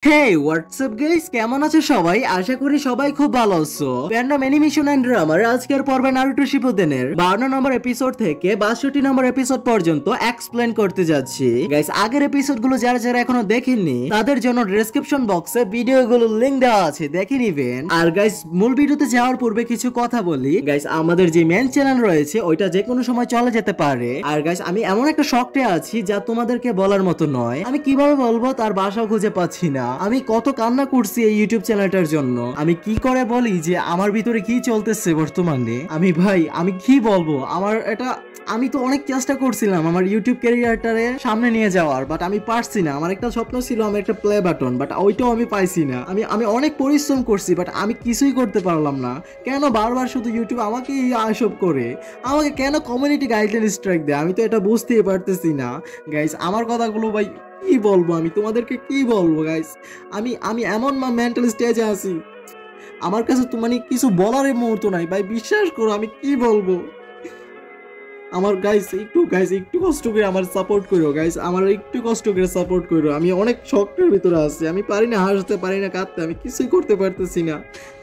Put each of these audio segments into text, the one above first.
হেই WhatsApp guys, কেমন আছো সবাই? আশা করি সবাই খুব ভালো আছো। প্যান্ডাম অ্যানিমেশন এন্ড ড্রামার আজকের পর্বে নারুটো শিপুদেনের 52 নম্বর এপিসোড থেকে 62 নম্বর এপিসোড পর্যন্ত এক্সপ্লেন করতে যাচ্ছি। গাইস, আগের এপিসোডগুলো যারা যারা এখনো দেখেননি তাদের জন্য ডেসক্রিপশন বক্সে ভিডিওগুলোর লিংক দেওয়া আছে, দেখে নিবেন। আর গাইস, মূল ভিডিওতে যাওয়ার পূর্বে কিছু কথা বলি। গাইস, আমাদের যে মেন চ্যানেল রয়েছে ওইটা যে কোনো সময় চলে যেতে পারে। আর গাইস, আমি এমন একটা শখে আছি যা তোমাদেরকে বলার মতো নয়। আমি কিভাবে বলবো তার ভাষাও খুঁজে পাচ্ছি না। আমি কত কান্না করছি এই ইউটিউব চ্যানেলটার জন্য। আমি কি করে বলি যে আমার ভিতরে কি চলতেছে বর্তমানে। আমি কি বলবো, আমি তো অনেক চেষ্টা করছিলাম আমার ইউটিউব ক্যারিয়ারটারে সামনে নিয়ে যাওয়ার, বাট আমি পারছি না। আমার একটা স্বপ্ন ছিল আমার একটা প্লে বাটন, বাট ওইটাও আমি পাইছি না। আমি অনেক পরিশ্রম করছি, বাট আমি কিছুই করতে পারলাম না। কেন বারবার শুধু ইউটিউব আমাকে এসব করে, আমাকে কেন কমিউনিটি গাইডলাইন স্ট্রাইক দেয়? আমি তো এটা বুঝতেই পারতেছি না। গাইস, আমার কথাগুলো ভাই কি বলবো, আমি তোমাদেরকে কি বলবো গাইস। আমি এমন মেন্টাল স্টেজে আছি, আমার কাছে তো মানে কিছু বলার মুহূর্ত নাই ভাই, বিশ্বাস করো। আমি কি বলবো আমার গাইস একটু কষ্ট করে আমার সাপোর্ট করো গাইস, আমার একটু কষ্ট করে সাপোর্ট করো। আমি অনেক শখের ভিতরে আছি, আমি পারি না হাসতে, পারি না কাঁদতে, আমি কিছুই করতে পারতেছি না।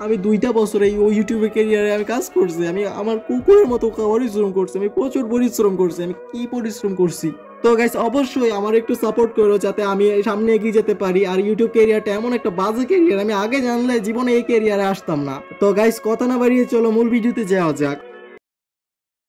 আমি 2টা বছর এই ইউটিউবে ক্যারিয়ারে আমি কাজ করছি, আমি আমার কুকুরের মতো পরিশ্রম করছি, আমি প্রচুর পরিশ্রম করছি। আমি কি পরিশ্রম করছি। তো গাইস, অবশ্যই আমার একটু সাপোর্ট করো যাতে আমি সামনে এগিয়ে যেতে পারি। আর ইউটিউব ক্যারিয়ারটা এমন একটা বাজে ক্যারিয়ার, আমি আগে জানলে জীবনে এই ক্যারিয়ারে আসতাম না। তো গাইস, কথা না বাড়িয়ে চলো মূল ভিডিওতে যাওয়া যাক।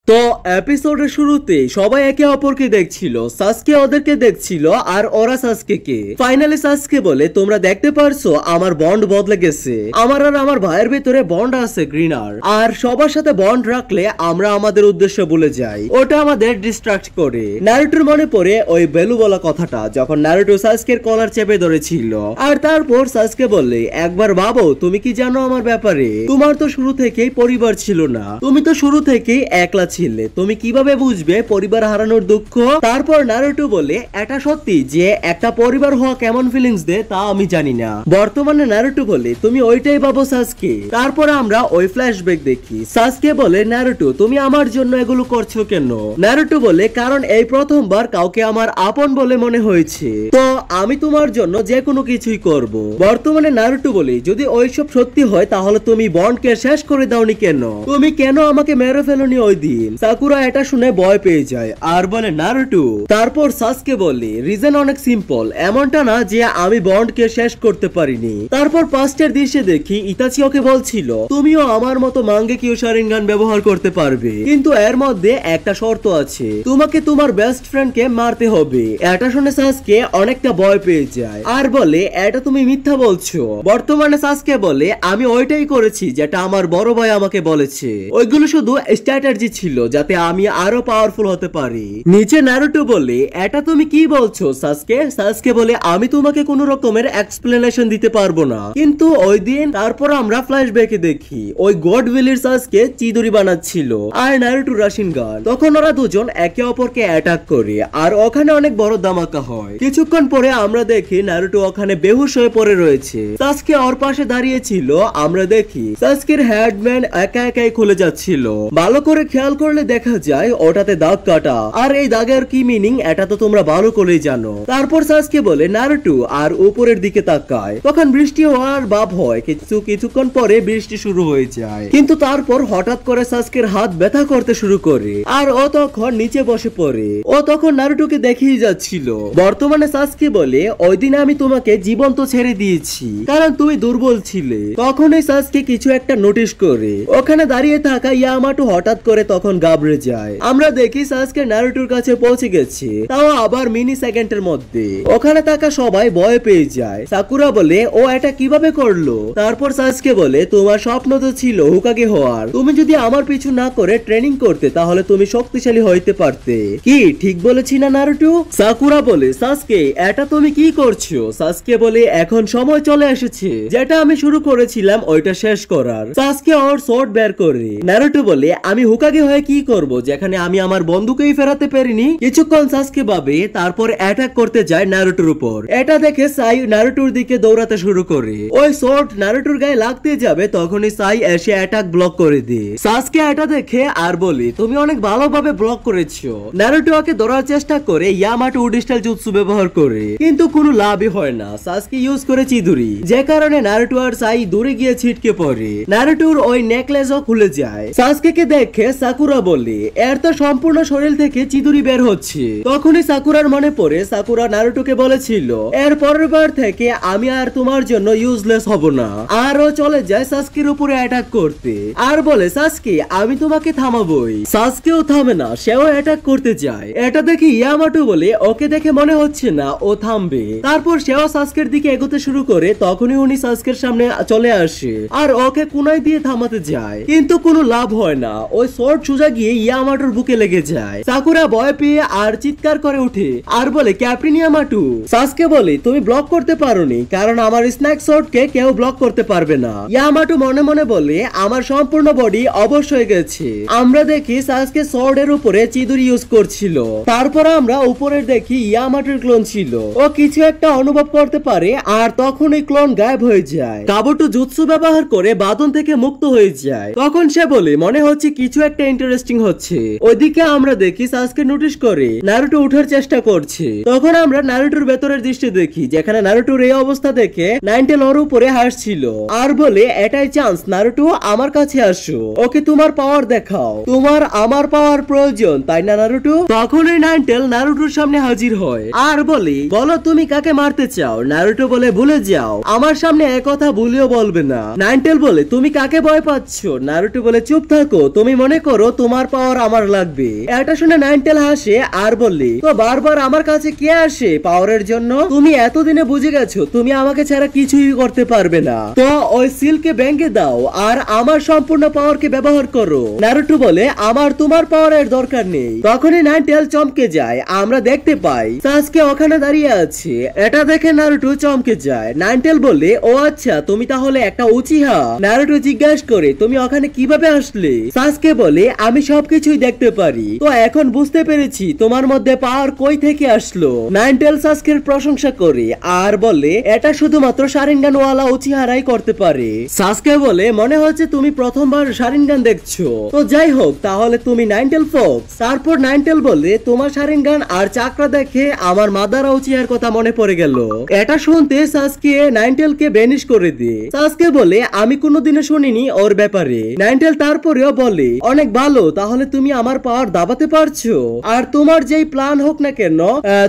তো এপিসোডের শুরুতে সবাই একে অপরকে দেখছিল, সাসকে ওদেরকে দেখছিল আর ওরা সাসকেকে। ফাইনালি সাসকে বলে, তোমরা দেখতে পারছো আমার বন্ড বদলে গেছে। আমার আর আমার ভাইয়ের ভিতরে বন্ড আছে গ্রিনার, আর সবার সাথে বন্ড রাখলে আমরা আমাদের উদ্দেশ্য ভুলে যাই, ওটা আমাদের ডিস্ট্রাক্ট করে। নারুটোর মনে পড়ে ওই বেলু বলা কথাটা, যখন নারুটো সাসকের কলার চেপে ধরেছিল। আর তারপর সাসকে বললে, একবার ভাবো তুমি কি জানো আমার ব্যাপারে? তোমার তো শুরু থেকেই পরিবার ছিল না, তুমি তো শুরু থেকেই একলা ছিলে, তুমি কিভাবে বুঝবে পরিবার হারানোর দুঃখ? তারপর নারুটো বলে, এটা সত্যি যে একটা পরিবার হওয়া কেমন ফিলিংস দেয় তা আমি জানি না। বর্তমানে নারুটো বলে, তুমি ওইটাই ভাবো সাসকে। তারপর আমরা ওই ফ্ল্যাশব্যাক দেখি। সাসকে বলে, নারুটো তুমি আমার জন্য এগুলো করছো কেন? নারুটো বলে, কারণ এই প্রথমবার কাউকে আমার আপন বলে মনে হয়েছে, তো আমি তোমার জন্য যে কোনো কিছুই করব। বর্তমানে নারুটো বলে, যদি ওইসব সত্যি হয় তাহলে তুমি বন্ডকে শেষ করে দাওনি কেন? তুমি কেন আমাকে মেরে ফেলোনি ওই দিন? সাকুরা এটা শুনে ভয় পেয়ে যায় আর বলে, নারুটো। তারপর সাসকে বলে, রিজন অনেক সিম্পল, এমনটা না যে আমি বন্ডকে শেষ করতে পারিনি। তারপর পাস্টের দৃশ্যে দেখি ইতাচি ওকে বলছিল, তুমিও আমার মতো মাঙ্গেকিও শারিঙ্গান ব্যবহার করতে পারবে, কিন্তু এর মধ্যে একটা শর্ত আছে, তোমাকে তোমার বেস্ট ফ্রেন্ডকে মারতে হবে। এটা শুনে সাসকে অনেকটা ভয় পেয়ে যায় আর বলে, এটা তুমি মিথ্যা বলছো। বর্তমানে সাসকে বলে, আমি ওইটাই করেছি যেটা আমার বড় ভাই আমাকে বলেছে, ওইগুলো শুধু স্ট্র্যাটেজি ছিল যাতে আমি আরো পাওয়ারফুল হতে পারি। নিচে নারুটো বলে, এটা তুমি কি বলছো সাসকে? সাসকে বলে, আমি তোমাকে কোনো রকমের এক্সপ্লেনেশন দিতে পারবো না। কিন্তু ওই দিন তারপর আমরা ফ্ল্যাশব্যাকে দেখি ওই গড ভিলির সাসকে চিদুরি বানাচ্ছিল আর নারুটো রাশিনগান। তখন ওরা দুজন একে অপরকে অ্যাটাক করে আর ওখানে অনেক বড় ধামাকা হয়। কিছুক্ষণ পরে আমরা দেখি নারুটো ওখানে বেহুশ হয়ে পড়ে রয়েছে, সাসকে ওর পাশে দাঁড়িয়ে ছিল। আমরা দেখি সাসকের হেডম্যান একা একাই খুলে যাচ্ছিল। ভালো করে খেয়াল করলে দেখা যায় ওটাতে দাগ কাটা, আর এই দাগের কি মিনিং এটা তো তোমরা ভালো করেই জানো। তারপর সাসকে বলে, নারুটো, আর উপরের দিকে তাকায়। তখন বৃষ্টি হওয়ার ভাব হয়, কিছুক্ষণ পরে বৃষ্টি শুরু হয়ে যায়। কিন্তু তারপর হঠাৎ করে সাসকের হাত ব্যথা করতে শুরু করে আর ও তখন নিচে বসে পড়ে। ও তখন নারুটোকে দেখিয়ে যাচ্ছিল। বর্তমানে সাসকে বলে, ওই দিন আমি তোমাকে জীবন্ত ছেড়ে দিয়েছি কারণ তুমি দুর্বল ছিলে। তখনই সাসকে কিছু একটা নোটিশ করে। ওখানে দাঁড়িয়ে থাকা ইয়ামাটো হঠাৎ করে তখন গাবড়ে যায়। আমরা দেখি সাসকে নারুটোর কাছে পৌঁছে গেছে, তাও আবার মিনি সেকেন্ডের মধ্যে। ওখানে থাকা সবাই ভয় পেয়ে যায়। সাকুরা বলে, ও এটা কিভাবে করলো? তারপর সাসকে বলে, তোমার স্বপ্ন তো ছিল হোকাগে হওয়ার, তুমি যদি আমার পিছু না করে ট্রেনিং করতে তাহলে তুমি শক্তিশালী হইতে পারতে। কি ঠিক বলেছি না নারুটো? সাকুরা বলে, সাসকে এটা তুমি কি করছো? সাসকে বলে, এখন সময় চলে এসেছে যেটা আমি শুরু করেছিলাম ওইটা শেষ করার। সাসকে ওর শর্ট বের করে। নারুটো বলে, আমি হোকাগে হয়ে কি করব যেখানে আমি আমার বন্ধুকেই ফেরাতে পারিনি। কিছুক্ষণ সাসকে ভাবে, তারপর অ্যাটাক করতে যায় নারুটোর উপর। এটা দেখে সাই নারুটোর দিকে দৌড়াতে শুরু করে। ওই শর্ট নারুটোর গায়ে লাগতে যাবে, তখনই সাই এসে অ্যাটাক ব্লক করে দেয়। সাসকে এটা দেখে আর বলি, তুমি অনেক ভালোভাবে ব্লক করেছো। নারুটো ওকে ধরার চেষ্টা করে ইয়ামাটো উড স্টাইল জুৎসু ব্যবহার করে, কিন্তু কোনো লাভই হয় না। সাসকে ইউজ করে চিদুরি, যে কারণে নারুটো আর সাই দূরে গিয়ে ছিটকে পড়ে। নারুটোর ওই নেকলেসও খুলে যায়। সাসকে দেখে সাকুরা বলে, এর তো সম্পূর্ণ শরীর থেকে চিদুরি বের হচ্ছে। তখনই সাকুরার মনে পড়ে সাকুরা নারুটোকে বলেছিল এর পরের বার থেকে আমি আর তোমার জন্য ইউজলেস হব না। আরও চলে যায় সাসকের উপরে অ্যাটাক করতে, আর বলে সাসকে আমি তোমাকে থামাবই। সাসকেও থামে না, সেও অ্যাটাক করতে যায়। এটা দেখে ইয়ামাটো বলে ওকে দেখে মনে হচ্ছে না ও থামবে। তারপর সেও সাসকের দিকে এগোতে শুরু করে, তখনই উনি সাসকের সামনে চলে আসে আর ওকে কোনায় দিয়ে থামাতে যায়, কিন্তু কোনো লাভ হয় না। ওই শর্ট সোজা গিয়ে ইয়ামাটোর বুকে লেগে যায়। সাকুরা ভয় পেয়ে আর চিৎকার করে উঠে আর বলে ক্যাপ্টেন ইয়ামাটো। সাসকে বলে তুমি ব্লক করতে পারোনি, কারণ আমার স্ন্যাক শটকে কেউ ব্লক করতে পারবে না। ইয়ামাটো মনে মনে বলে আমার সম্পূর্ণ বডি অবশ হয়ে গেছে। আমরা দেখি সাসকে শর্টের উপরে চিদুরি ইউজ করছিল। তারপর আমরা উপরে দেখি ইয়ামাটোর ক্লোন ছিল। ও কিছু একটা অনুভব করতে পারে আর তখন ওই ক্লোন গায়েব হয়ে যায়। কাবুটো জুৎসু ব্যবহার করে বাঁধন থেকে মুক্ত হয়ে যায়। তখন সে বলে মনে হচ্ছে কিছু একটা ইন্টারেস্টিং হচ্ছে। ওইদিকে আমরা দেখি সাসকে নোটিস করে নারুটো উঠার চেষ্টা করছে। তখন আমরা নারুটোর ভেতরের দৃশ্য দেখি, যেখানে নারুটোর এই অবস্থা দেখে নাইনটেল ওর উপরে হাসছিল আর বলে এটাই চান্স নারুটো, আমার কাছে আসো, ওকে তোমার পাওয়ার দেখাও, তোমার আমার পাওয়ার প্রয়োজন তাই না নারুটো। তখনই নাইনটেল নারুটোর সামনে হাজির হয় আর বলে বলো তুমি কাকে মারতে চাও। নারুটো বলে ভুলে যাও, আমার সামনে এক কথা ভুলেও বলবে না। নাইনটেল বলে তুমি কাকে ভয় পাচ্ছ। নারুটো বলে চুপ থাকো, তুমি মনে করো তোমার পাওয়ার আমার লাগবে। এটা শুনে নাইনটেল হাসে আর বললে তো বারবার আমার কাছে কে আসে পাওয়ারের জন্য, তুমি এতদিনে বুঝে গেছো তুমি আমাকে ছাড়া কিছুই করতে পারবে না, তো ওই সিলকে ভেঙে দাও আর আমার সম্পূর্ণ পাওয়ারকে ব্যবহার করো। নারুটো বলে আমার তোমার পাওয়ারের দরকার নেই। তখনই নাইনটেল চমকে যায়, আমরা দেখতে পাই সাসকে ওখানে দাঁড়িয়ে আছে। এটা দেখে নারুটো চমকে যায়। নাইনটেল বলে ও আচ্ছা তুমি তাহলে একটা উচিহা। নারুটো জিজ্ঞাসা করে তুমি ওখানে কিভাবে আসলে। সাসকে বলে আমি সবকিছুই দেখতে পারি, তো এখন বুঝতে পেরেছি তোমার মধ্যে পাওয়ার কই থেকে আসলো। নাইনটেল সাসকের প্রশংসা করে আর বলে এটা শুধুমাত্র শারিনগান ওয়ালা উচিহারাই করতে পারে। সাসকে বলে মনে হচ্ছে তুমি প্রথমবার শারিনগান দেখছো, তো যাই হোক তাহলে তুমি নাইনটেল ফক্স। তারপর নাইনটেল বলে তোমার শারিনগান আর চাকরা দেখে আমার মাদারা উচিহার কথা মনে পড়ে গেল। এটা শুনতে সাসকে নাইনটেলকে বেনিশ করে দিয়ে সাসকে বলে আমি কোনোদিনও শুনিনি ওর ব্যাপারে। নাইনটেল তারপরেও বলে অনেক ভালো, তাহলে তুমি আমার পাওয়ার দাবাতে পারছো, আর তোমার যেই প্ল্যান হোক না কেন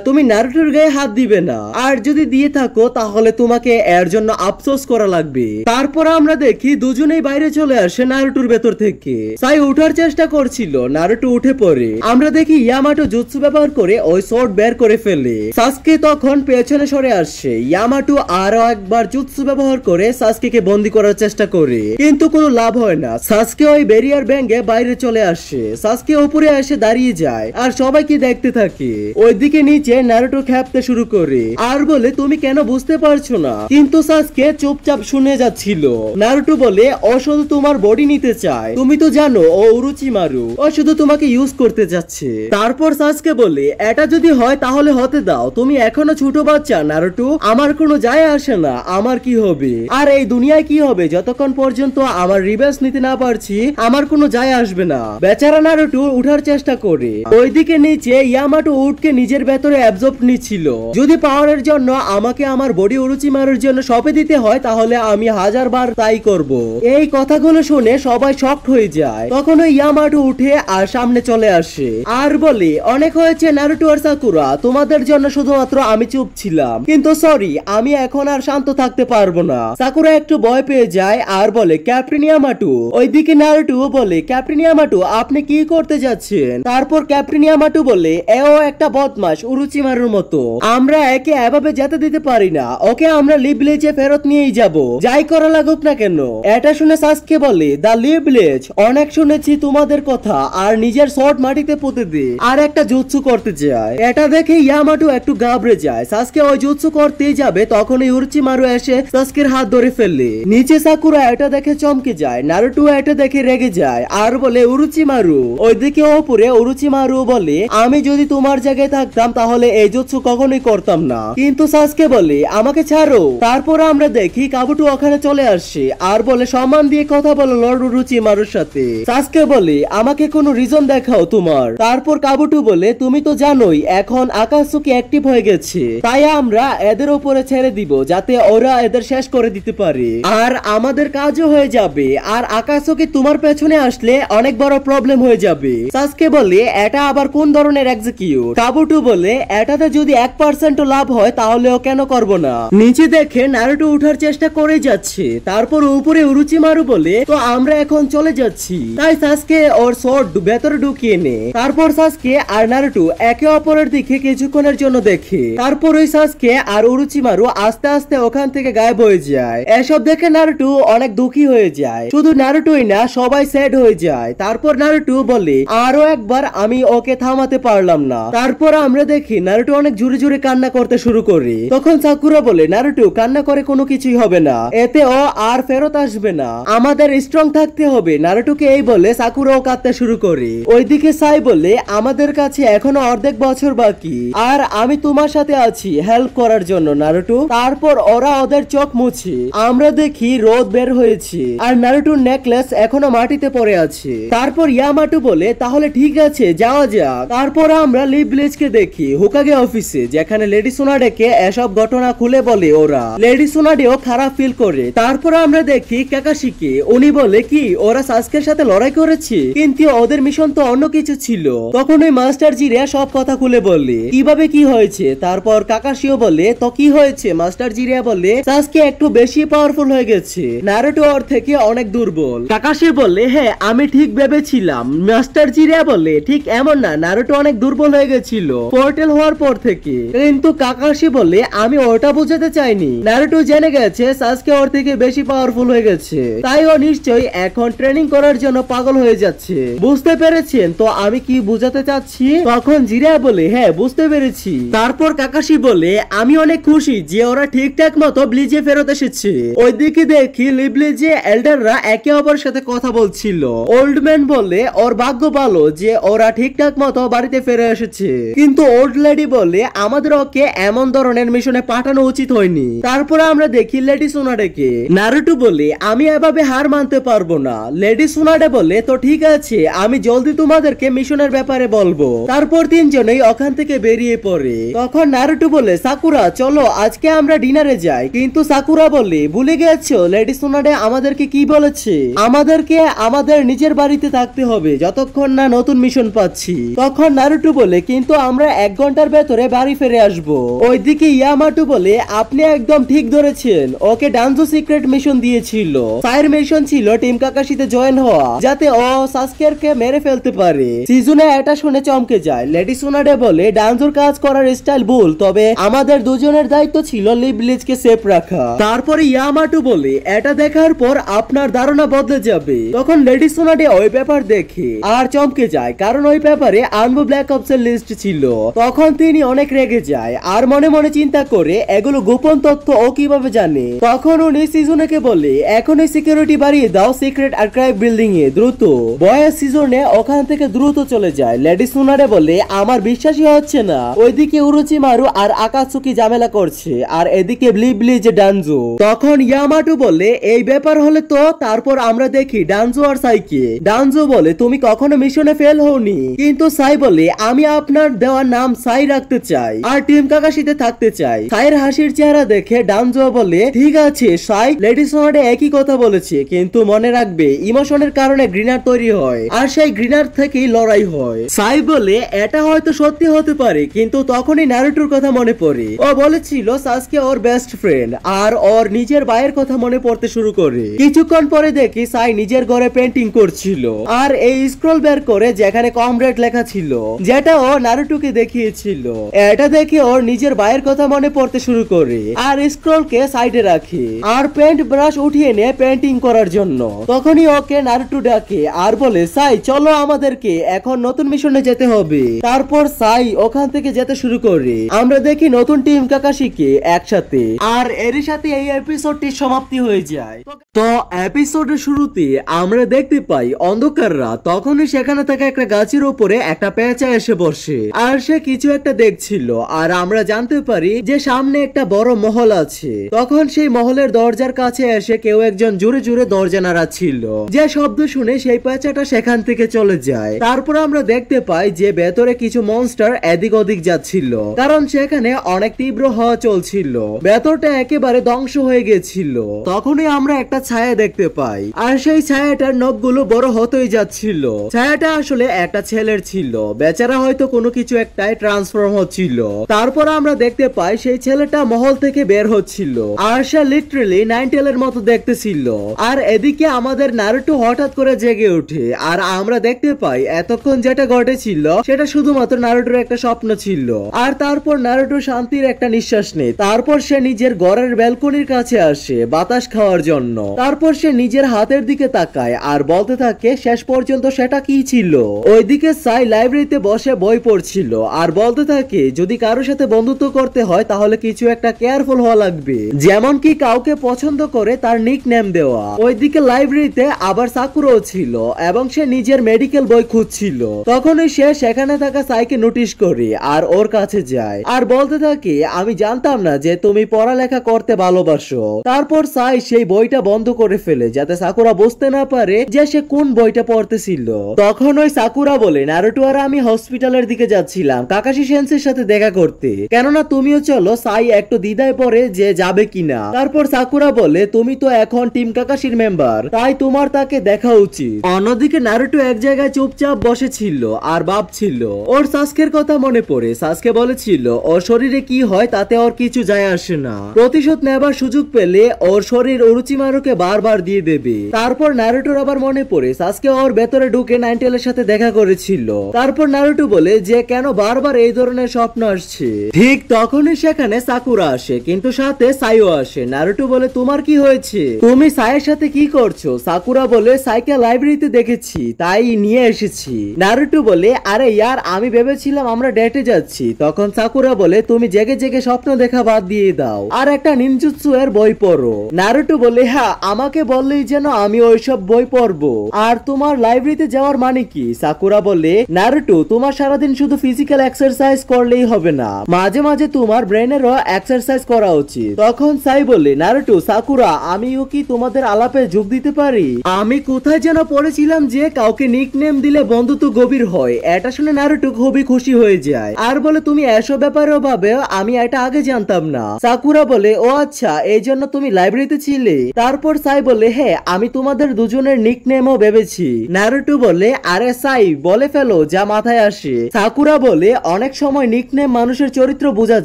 তুমি নারুটোর গায়ে হাত দিবে না, আর যদি দিয়ে থাকো তাহলে তোমাকে এর জন্য আফসোস করা লাগবে। তারপর আমরা দেখি দুজনেই বাইরে চলে আসে নারুটোর ভেতর থেকে। সাই উঠার চেষ্টা করছিল, নারুটো উঠে পড়ে। আমরা দেখি ইয়ামাটো জুৎসু ব্যবহার করে ওই শর্ট বের করে ফেলে। সাসকে তখন পেছনে সরে আসে। ইয়ামাটো আরো একবার জুৎসু ব্যবহার করে সাসকে বন্দি করার চেষ্টা করে, কিন্তু কোনো লাভ হয় না। সাসকে ওই ব্যারিয়ার ভেঙে বাইরে চলে আসে। সাসকে উপরে এসে দাঁড়িয়ে যায় আর সবাইকে দেখতে থাকে। ওইদিকে নিচে নারুটো খেপতে শুরু করে আর বলে তুমি কেন বুঝতে পারছো না, কিন্তু সাসকে চুপচাপ শুনে যাচ্ছিল। নারুটো বলে ও শুধু তোমার বডি নিতে চায়, তুমি তো জানো ও উরুচিমারু, ও শুধু তোমাকে ইউজ করতে যাচ্ছে। তারপর সাসকে বলে এটা যদি হয় তাহলে হতে দাও, তুমি এখনো ছোট বাচ্চা নারুটো, আমার কোনো যায় আসে না আমার কি হবে আর এই দুনিয়ায় কি হবে যতক্ষণ পর্যন্ত আমার রিভেঞ্জ নিতে না পারছি আমার কোনো যায় আসবে না। বেচারা নারুটো উঠার চেষ্টা করে। ওইদিকে নিচে ইয়ামাটো উঠকে নিজের ভেতরে অ্যাবজর্ব নিচ্ছিল। যদি পাওয়ারের জন্য আমাকে আমার বডি উরুচিমারুর জন্য সঁপে দিতে হয় তাহলে আমি 1000 বার তাই করব। এই কথাগুলো শুনে সবাই শকড হয়ে যায়। তখন ওই ইয়ামাটো উঠে আর সামনে চলে আসে আর বলে অনেক হয়েছে নারুটো আর সাকুরা, তোমাদের জন্য শুধুমাত্র আমি চুপ ছিলাম, কিন্তু সরি আমি এখন আর শান্ত থাকতে পারবো না। সাকুরা একটু ভয় পেয়ে যায় আর বলে ক্যাপ্টেন ইয়ামাটো। ওইদিকে নারুটো বলে ক্যাপ্টেন ইয়ামাটো আপনি কি করতে যাচ্ছেন। তারপর ক্যাপ্টেন ইয়ামাটো বলে এও একটা বদমাশ উরুচিমারুর মতো, আমরা একে এভাবে যেতে দিতে পারি না, ওকে আমরা লিভ ভিলেজে ফেরত নিয়েই যাব যাই করা লাগুক না কেন। এটা শুনে সাসকে বলে দা লিভ ভিলেজ, অনেক শুনেছি তোমাদের কথা, আর নিজের শর্ট মাটিতে পুঁতে দিয়ে আর একটা জুৎসু করতে যায়। এটা দেখে ইয়ামাটো একটু ঘাবড়ে যায়। সাসকে ওই জুৎসু করতেই যাবে তখনই উরুচিমারু এসে সাসকের হাত ধরে ফেলে। নিচে সাকুরা এটা দেখে চমকে যায়। নারুটো এটা দেখে রেগে যায় আর বলে উরুচিমারু। ওইদিকে ওপরে উরুচিমারু বলে আমি যদি তোমার জায়গায় থাকতাম তাহলে এই জুৎসু কখনোই করতাম না, কিন্তু সাসকে বলে আমাকে ছাড়ো। তারপর আমরা দেখি কাবুটো ওখানে চলে আসে আর বলে সম্মান দিয়ে কথা বলো লর্ড উরুচিমারুর সাথে। সাসকে বলে আমাকে কোনো রিজন দেখাও তোমার। তারপর কাবুটো বলে তুমি তো জানোই এখন আকাশুকি অ্যাক্টিভ হয়ে গেছে, তাই আমরা এদের উপরে ছেড়ে দিব যাতে ওরা এদের শেষ করে দিতে পারে আর আমাদের কাজও হয়ে যাবে। আর আকাশুকি তোমার পেছনে আসলে অনেক বড় প্রবলেম হয়ে যাবে। সাসকে বলে এটা আবার কোন ধরনের এক্সিকিউট? কাবুটো বলে এটাতে যদি 1% লাভ হয় তাহলেও কেন করব না। নিচে দেখে নারুটো উঠার চেষ্টা করে যাচ্ছে, তারপর উপরে উরুচিমারু বলে তো আমরা এখন চলে যাচ্ছি। তাই সাসকে ওর শর্ট ভেতরে ঢুকিয়ে নে। তারপর সাসকে আর নারুটো একে অপরের দিকে কিছুক্ষণের জন্য দেখে, তারপর ওই সাসকে আর উরুচিমারু আস্তে আস্তে ওখান থেকে গায়েব হয়ে যায়। এসব দেখে নারুটো অনেক দুঃখী হয়ে যায়, শুধু নারুটোই না সবাই স্যাড হয়ে যায়। তারপর নারুটো বলে আরো একবার আমি ওকে থামাতে পারলাম না। তারপর আমরা দেখি নারুটো অনেক জোরে জোরে কান্না করতে শুরু করে। তখন সাকুরা বলে নারুটো কান্না করে কোনো কিছুই হবে না, এতে ও আর ফেরত আসবে না, আমাদের স্ট্রং থাকতে হবে। নারুটোকে এই বলে সাকুরাও কাঁদতে শুরু করে। ওইদিকে সাই বলে আমাদের কাছে এখনো অর্ধেক বছর বাকি আর আমি তোমার সাথে আছি হেল্প করার জন্য নারুটো। তারপর ওরা ওদের চোখ মুছে আমরা দেখি রোদ বের হয়েছে আর নারুটোর নেকলেস এখনো মাটিতে পড়ে আছে। তারপর ইয়ামাটো বলে তাহলে ঠিক আছে যাওয়া যাক। তারপর আমরা লিভ ভিলেজকে দেখি হোকাগে অফিসে, যেখানে লেডি সোনাডেকে এসব ঘটনা খুলে বলে ওরা। লেডি সোনাডেও খারাপ ফিল করে। তারপর আমরা দেখি কাকাশিকে, উনি বলে কি ওরা সাসকের সাথে লড়াই করেছে কিন্তু ওদের মিশন তো অন্য কিছু ছিল। তখন ওই মাস্টার জিরা সব কথা খুলে বলে কিভাবে কি হয়েছে। তারপর কাকাশিও বলে তো কি হয়েছে। মাস্টার জিরা বলে সাসকে একটু বেশি পাওয়ারফুল হয়ে গেছে, নারুটো ওর থেকে অনেক দুর্বল। কাকাশি বলে হ্যাঁ আমি ঠিক ভেবেছিলাম। মাস্টার জিরা বলে ঠিক এমন না, নারুটো অনেক দুর্বল হয়ে গেছিল পোর্টাল হওয়ার পর থেকে, কিন্তু কাকাশি বলে আমি ওটা বোঝাতে চাইনি, নারুটো জেনে গেছে সাসকে ওর থেকে বেশি পাওয়ারফুল হয়ে গেছে, তাই ও নিশ্চয়ই এখন ট্রেনিং করার জন্য পাগল হয়ে যাচ্ছে। বুঝতে পেরেছেন তো আমি কি বোঝাতে চাচ্ছি? তখন জিরা বলে হ্যাঁ বুঝতে পেরেছি। তারপর কাকাশি বলে আমি অনেক খুশি যে ওরা ঠিকঠাক মতো ব্লিজে ফেরত এসেছে। ওইদিকে দেখি লিব্লিজে এল্ডাররা একে অপরের সাথে কথা বলছিল। ওল্ড ম্যান বলে ওর ভাগ্য ভালো যে ওরা ঠিকঠাক মতো বাড়িতে ফিরে এসেছে, কিন্তু ওল্ড লেডি বলে আমাদের ওকে এমন ধরনের মিশনে পাঠানো উচিত হয়নি। তারপরে আমরা দেখি লেডি সোনাডেকে। নারুটো বলে আমি এভাবে হার মানতে পারবো না। লেডি সোনাডে বলে তো ঠিক আছে আমি জলদি তোমাদেরকে মিশনের ব্যাপারে বলবো। তারপর তিনজনেই ওখান থেকে বেরিয়ে পড়ে। তখন নারুটো বলে সাকুরা চলো আজকে আমরা ডিনারে যাই, কিন্তু সাকুরা বলে ভুলে গেছো লেডি সোনাডে আমাদেরকে কি বলেছে, আমাদেরকে আমাদের নিজের বাড়িতে থাকতে হবে যতক্ষণ না নতুন মিশন পাচ্ছি। তখন নারুটো বলে কিন্তু আমরা 1 ঘন্টার ভেতরে বাড়ি ফিরে আসবো। ওইদিকে ইয়ামাটো বলে আপনি একদম ঠিক ধরেছেন, ওকে ডানজো সিক্রেট মিশন দিয়েছিল। সাইর মিশন ছিল টিম কাকাশিতে জয়েন হওয়া যাতে ও সাসকেরকে মেরে ফেলতে পারে। সিজনে এটা শুনে চমকে যায়। লেডি সোনাডে বলে ডানজোর কাজ করার স্টাইল ভুল, তবে আমাদের দুজনের দায়িত্ব ছিল লিভ ভিলেজকে সেফ রাখা। তারপরে ইয়ামাটো বলে এটা দেখার পর আপনার ধারণা বদলে যাবে। তখন লেডি সোনাডে ওই পেপার দেখে আর চমকে যায়, কারণ ওই পেপারে আনবো ব্ল্যাক অপস এর লিস্ট ছিল। তখন তিনি অনেক রেগে যায় আর মনে মনে চিন্তা করে এগুলো গোপন তথ্য ও কিভাবে জানে। তখন উনি সিজনেকে বলে এখনই সিকিউরিটি বাড়িয়ে দাও সিক্রেট আর্কাইভ বিল্ডিং এ দ্রুত। বয়েস সিজনে ওখান থেকে দ্রুত চলে যায়। লেডি সোনাডে বলে আমার বিশ্বাসই হচ্ছে না। ওইদিকে উরুচিমারু আর আকাশুকি ঝামেলা করছে আর এদিকে লিভ ভিলেজে ডানজো। তখন ইয়ামাটো বলে এই ব্যাপার হলে তো। তারপর আমরা দেখি ডানজো আর সাইকে। ডানজো বলে তুমি কখনো মিশনে ফেল হওনি, কিন্তু সাই বলে আমি আপনার দেওয়ার নাম সাই রাখতে চাই আর টিম কাকাশিতে থাকতে চাই। সাইয়ের হাসির চেহারা দেখে ডানজো বলে ঠিক আছে সাই, লেডি সোনাডে একই কথা বলেছে, কিন্তু মনে রাখবে ইমোশনের কারণে ঘৃণার তৈরি হয় আর সেই ঘৃণার থেকেই লড়াই হয়। সাই বলে এটা হয়তো সত্যি হতে পারে, কিন্তু তখনই নারুটোর কথা মনে পড়ে। ও বলেছিল সাসকে ওর বেস্ট ফ্রেন্ড আর ওর নিজের ভাইয়ের কথা মনে পড়তে শুরু করে। কিছুক্ষণ পরে দেখি সাই নিজের ঘরে পেন্টিং করছিল আর এই স্ক্রল বের করে যেখানে কমরেড লেখা ছিল যেটা ও নারুটোকে দেখিয়েছিল। এটা দেখে ওর নিজের ভাইয়ের কথা মনে পড়তে শুরু করে আর স্ক্রলকে সাইডে রাখে আর পেন্ট ব্রাশ উঠিয়ে নিয়ে পেন্টিং করার জন্য। তখনই ওকে নারুটো ডাকে আর বলে সাই চলো আমাদেরকে এখন নতুন মিশনে যেতে হবে। তারপর সাই ওখান থেকে যেতে শুরু করে। আমরা দেখি নতুন টিম কাকাশিকে একসাথে আর এরই সাথে এই এপিসোডটি সমাপ্তি হয়ে যায়। তো এপিসোডের শুরুতে আমরা দেখতে পাই অন্ধকার রাত, তখনই সেখানে থাকা একটা গাছের উপরে একটা পেঁচা এসে বসে আর সে কিছু একটা দেখছিল। আর আমরা জানতে পারি যে সামনে একটা বড় মহল আছে। তখন সেই মহলের দরজার কাছে এসে কেউ একজন জোরে জোরে দরজা নাড়াচ্ছিল, যে শব্দ শুনে সেই পেঁচাটা সেখান থেকে চলে যায়। তারপর আমরা দেখতে পাই যে ভেতরে কিছু মনস্টার এদিক ওদিক যাচ্ছিল, কারণ সেখানে অনেক তীব্র হাওয়া চলছিল, ভেতরটা একেবারে ধ্বংস হয়ে গেছিল। তখনই আমরা একটা ছায়া দেখতে পাই, আর সেই ছায়াটার নখগুলো বড় হতেই যাচ্ছিল। ছায়াটা আসলে একটা ছেলের ছিল, বেচারা হয়তো কোনো কিছু একটাই ট্রান্সফর্ম হচ্ছিল। তারপর আমরা দেখতে পাই সেই ছেলেটা মহল থেকে বের হচ্ছিল, আর সে লিটারালি নাইনটেলের মতো দেখতেছিল। আর এদিকে আমাদের নারুটো হঠাৎ করে জেগে ওঠে, আর আমরা দেখতে পাই এতক্ষণ যেটা ঘটেছিল সেটা শুধুমাত্র নারুটোর একটা স্বপ্ন ছিল। আর তারপর নারুটো শান্তির একটা নিঃশ্বাস নেয়। তারপর সে নিজের ঘরের ব্যালকনির কাছে আসে বাতাস খাওয়ার জন্য। তারপর সে নিজের হাতের দিকে তাকায় আর বলতে থাকে শেষ পর্যন্ত সেটা কি ছিল। ওইদিকে সাই লাইব্রেরিতে বসে বই পড়ছিল আর বলতে থাকে যদি কারোর সাথে বন্ধুত্ব করতে হয় তাহলে কিছু একটা কেয়ারফুল হওয়া লাগবে, যেমন কি কাউকে পছন্দ করে তার নিক নেম দেওয়া। ওইদিকে লাইব্রেরিতে আবার সাকুরাও ছিল এবং সে নিজের মেডিকেল বই খুঁজছিল। তখনই সে সেখানে থাকা সাইকে নোটিশ করে আর ওর কাছে যায় আর বলতে থাকে আমি জানতাম না যে তুমি পড়ালেখা করতে ভালোবাসো। তারপর সাই সেই বইটা বন্ধ করে ফেলে যাতে সাকুরা বুঝতে না পারে যে সে কোন বইটা পড়তেছিল। তখন ওই সাকুরা বলে নারুটো আর আমি হসপিটালের দিকে যাচ্ছিলাম কাকাশি সেন্সের সাথে দেখা করতে, কেননা তুমিও চলো। সাই একটু দ্বিধায় পড়ে যে যাবে কিনা। তারপর সাকুরা বলে তুমি তো এখন টিম কাকাশির মেম্বার, তাই তোমার তাকে দেখা উচিত। অন্যদিকে নারুটো এক জায়গায় চুপচাপ বসেছিল আর ভাবছিল। ওর সাসকের কথা মনে পড়ে। সাসকে বলেছিল ওর শরীরে কি হয় তাতে ওর কিছু যায় আসে না, প্রতিশোধ নেবার সুযোগ পেলে ওর শরীর অরুচিমারুকে বারবার দিয়ে দেবে। তারপর নারুটোর আবার মনে পড়ে সাসকে ওর ভেতরে ঢুকে নাইনটেলের সাথে দেখা করেছিল। তারপর নারুটো বলে যে কেন বারবার এই ধরনের স্বপ্ন আসছে। ঠিক তখনই সেখানে সাকুরা আসে, কিন্তু সাথে সাইও আসে। নারুটো বলে তোমার কি হয়েছে, তুমি সাইয়ের সাথে কি করছো? সাকুরা বলে সাইকে লাইব্রেরিতে দেখেছি তাই নিয়ে এসেছি। নারুটো বলে আরে ইয়ার আমি ভেবেছিলাম আমরা ডেটে যাচ্ছি। তখন সাকুরা বলে তুমি জেগে জেগে স্বপ্ন দেখা বাদ দিয়ে দাও আর একটা নিনজুৎসু এর বই পড়ো। নারুটো বলে হ্যাঁ আমাকে বললেই যেন আমি ওইসব বই পড়বো, আর তোমার লাইব্রেরিতে যাওয়ার মানে কি? সাকুরা বলে নারুটো তোমার সারাদিন শুধু ফিজিক্যাল এক্সারসাইজ করলেই হবে না, মাঝে মাঝে তোমার ব্রেনেরও এক্সারসাইজ করা উচিত। তখন সাই বলে নারুটো সাকুরা আমিও কি তোমাদের আলাপে যোগ দিতে পারি? আমি কোথায় যেন পড়েছিলাম যে কাউকে নিকনেম দিলে বন্ধুত্ব গভীর হয়। এটা শুনে নারুটো খুবই খুশি হয়ে যায় আর বলে তুমি এসব ব্যাপারেও ভাবে, আমি এটা আগে জানতাম না। সাকুরা বলে ও আচ্ছা এই জন্য তুমি লাইব্রেরিতে ছিলে। তারপর সাই বলে হ্যাঁ আমি তোমাদের দুজনের নিকনেমও ভেবেছি। নারুটো বলে আরে সাই বলে ফেলো যা মাথায় আসে। সাকুরা বলে অনেক সময় নিকনেম মানুষের চরিত্র বোঝা